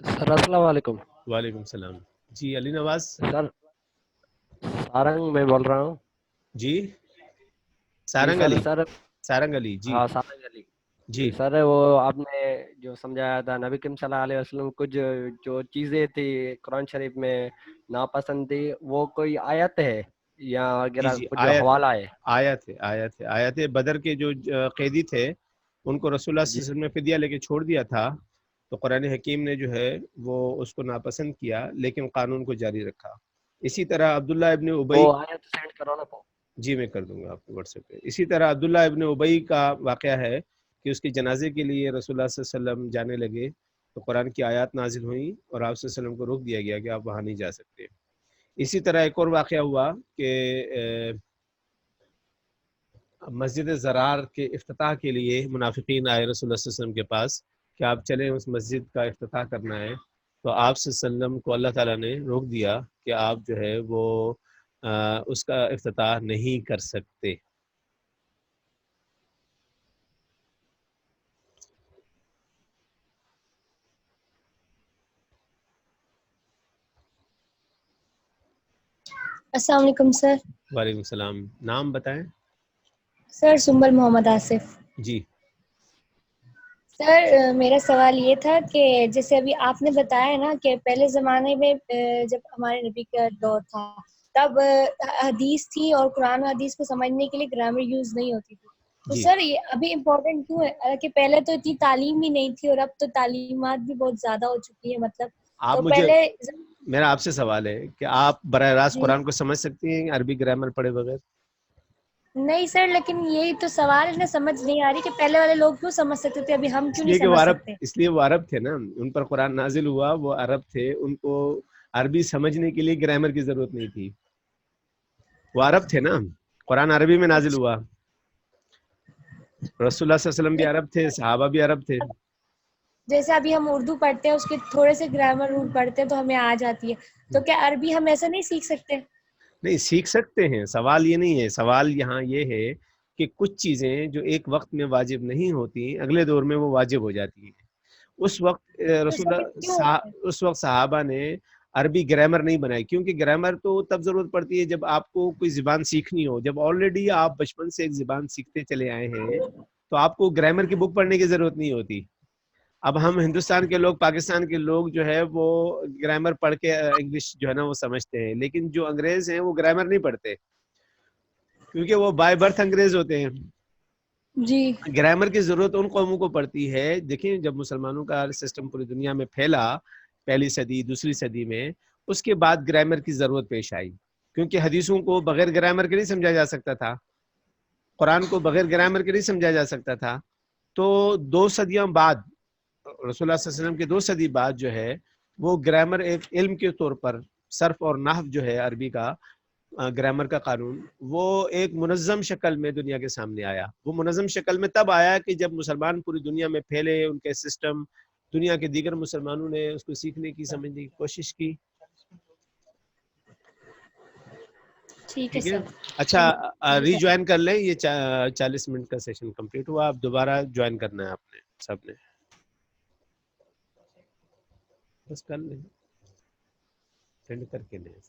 E: سر السلام علیکم۔
A: وعلیکم السلام۔ جی علی نواز
E: سر سارنگ میں بول رہا ہوں۔
A: جی سارنگ
E: سر
A: علی،
E: سر
A: سارنگ علی جی
E: ہاں سارنگ علی
A: جی۔
E: سر، وہ آپ نے جو سمجھایا تھا نبی کریم صلی اللہ علیہ وسلم کچھ جو چیزیں تھی قرآن شریف میں ناپسند تھی، وہ کوئی آیت ہے یا
A: جی جی
E: کچھ حوالہ ہے؟
A: آیت بدر کے جو قیدی تھے ان کو رسول اللہ صلی اللہ علیہ وسلم نے فدیہ لے کے چھوڑ دیا تھا، تو قرآن حکیم نے جو ہے وہ اس کو ناپسند کیا لیکن قانون کو جاری رکھا۔ اسی طرح عبداللہ ابن ابی،
E: وہ آیت سینڈ کرو نا پو۔
A: جی میں کر دوں گا آپ کو واٹس ایپ پہ۔ اسی طرح عبداللہ ابن ابی کا واقعہ ہے کہ اس کے جنازے کے لیے رسول اللہ صلی اللہ علیہ وسلم جانے لگے تو قرآن کی آیات نازل ہوئیں اور آپ صلی اللہ علیہ وسلم کو روک دیا گیا کہ آپ وہاں نہیں جا سکتے۔ اسی طرح ایک اور واقعہ ہوا کہ مسجد زرار کے افتتاح کے لیے منافقین آئے رسول اللہ صلی اللہ علیہ وسلم کے پاس کہ آپ چلیں اس مسجد کا افتتاح کرنا ہے، تو آپ صلی اللہ علیہ وسلم کو اللہ تعالیٰ نے روک دیا کہ آپ جو ہے وہ اس کا افتتاح نہیں کر سکتے۔
F: السلام علیکم سر۔
A: وعلیکم السلام۔ نام بتائیں؟
F: سر سنبل محمد آصف۔
A: جی
F: سر میرا سوال یہ تھا کہ جیسے ابھی آپ نے بتایا نا کہ پہلے زمانے میں جب ہمارے نبی کا دور تھا تب حدیث تھی اور قرآن و حدیث کو سمجھنے کے لیے گرامر یوز نہیں ہوتی تھی، تو
A: جی
F: سر یہ ابھی امپورٹنٹ کیوں ہے کہ پہلے تو اتنی تعلیم ہی نہیں تھی اور اب تو تعلیمات بھی بہت زیادہ ہو چکی ہے، مطلب
A: آپ
F: تو
A: مجھے،
F: پہلے
A: میرا آپ سے سوال ہے کہ آپ براہ راست
F: جی
A: قرآن کو سمجھ سکتی ہیں عربی گرامر پڑھے بغیر؟
F: نہیں سر، لیکن یہی تو سوال ہے نا، سمجھ نہیں آ رہی کہ پہلے والے لوگ کیوں سمجھ سکتے تھے ابھی ہم
A: اس
F: کیوں
A: لیے
F: نہیں
A: کہ وہ
F: سمجھ
A: عرب،
F: سکتے؟
A: اس لیے وہ عرب تھے نا، ان پر قرآن نازل ہوا، وہ عرب تھے، ان کو عربی سمجھنے کے لیے گرامر کی ضرورت نہیں تھی، وہ عرب تھے نا، قرآن عربی میں نازل ہوا، رسول اللہ صلی اللہ علیہ وسلم بھی عرب تھے، صحابہ بھی عرب تھے۔
F: جیسے ابھی ہم اردو پڑھتے ہیں اس کے تھوڑے سے گرامر رول پڑھتے ہیں تو ہمیں آ جاتی ہے، تو کیا عربی ہم ایسا نہیں سیکھ سکتے؟
A: نہیں سیکھ سکتے ہیں، سوال یہ نہیں ہے، سوال یہاں یہ ہے کہ کچھ چیزیں جو ایک وقت میں واجب نہیں ہوتی اگلے دور میں وہ واجب ہو جاتی ہیں۔ اس وقت رسول اس وقت صحابہ نے عربی گرامر نہیں بنائی، کیونکہ گرامر تو تب ضرورت پڑتی ہے جب آپ کو کوئی زبان سیکھنی ہو، جب آلریڈی آپ بچپن سے ایک زبان سیکھتے چلے آئے ہیں تو آپ کو گرامر کی بک پڑھنے کی ضرورت نہیں ہوتی۔ اب ہم ہندوستان کے لوگ، پاکستان کے لوگ جو ہے وہ گرامر پڑھ کے انگلش جو ہے نا وہ سمجھتے ہیں، لیکن جو انگریز ہیں وہ گرامر نہیں پڑھتے کیونکہ وہ بائی برتھ انگریز ہوتے ہیں۔
F: جی
A: گرامر کی ضرورت ان قوموں کو پڑتی ہے۔ دیکھیں جب مسلمانوں کا سسٹم پوری دنیا میں پھیلا، پہلی صدی دوسری صدی میں، اس کے بعد گرامر کی ضرورت پیش آئی، کیونکہ حدیثوں کو بغیر گرامر کے نہیں سمجھا جا سکتا تھا، قرآن کو بغیر گرامر کے نہیں سمجھا جا سکتا تھا۔ تو 2 صدیوں بعد، رسول اللہ صلی اللہ علیہ وسلم کے 2 صدی بعد جو ہے وہ گرامر ایک علم کے طور پر، صرف اور نحو جو ہے عربی کا گرامر کا قانون، وہ ایک منظم شکل میں دنیا کے سامنے آیا۔ وہ منظم شکل میں تب آیا کہ جب مسلمان پوری دنیا میں پھیلے، ان کے سسٹم دنیا کے دیگر مسلمانوں نے اس کو سیکھنے کی، سمجھنے کی کوشش کی۔
F: ٹھیک ہے
A: ٹھیک ہے،
F: سر۔
A: اچھا ری جوائن کر لیں، یہ 40 منٹ کا سیشن کمپلیٹ ہوا، اب دوبارہ جوائن کرنا ہے آپ نے سب نے۔ بس کر لیں، سینڈ کر کے لیں.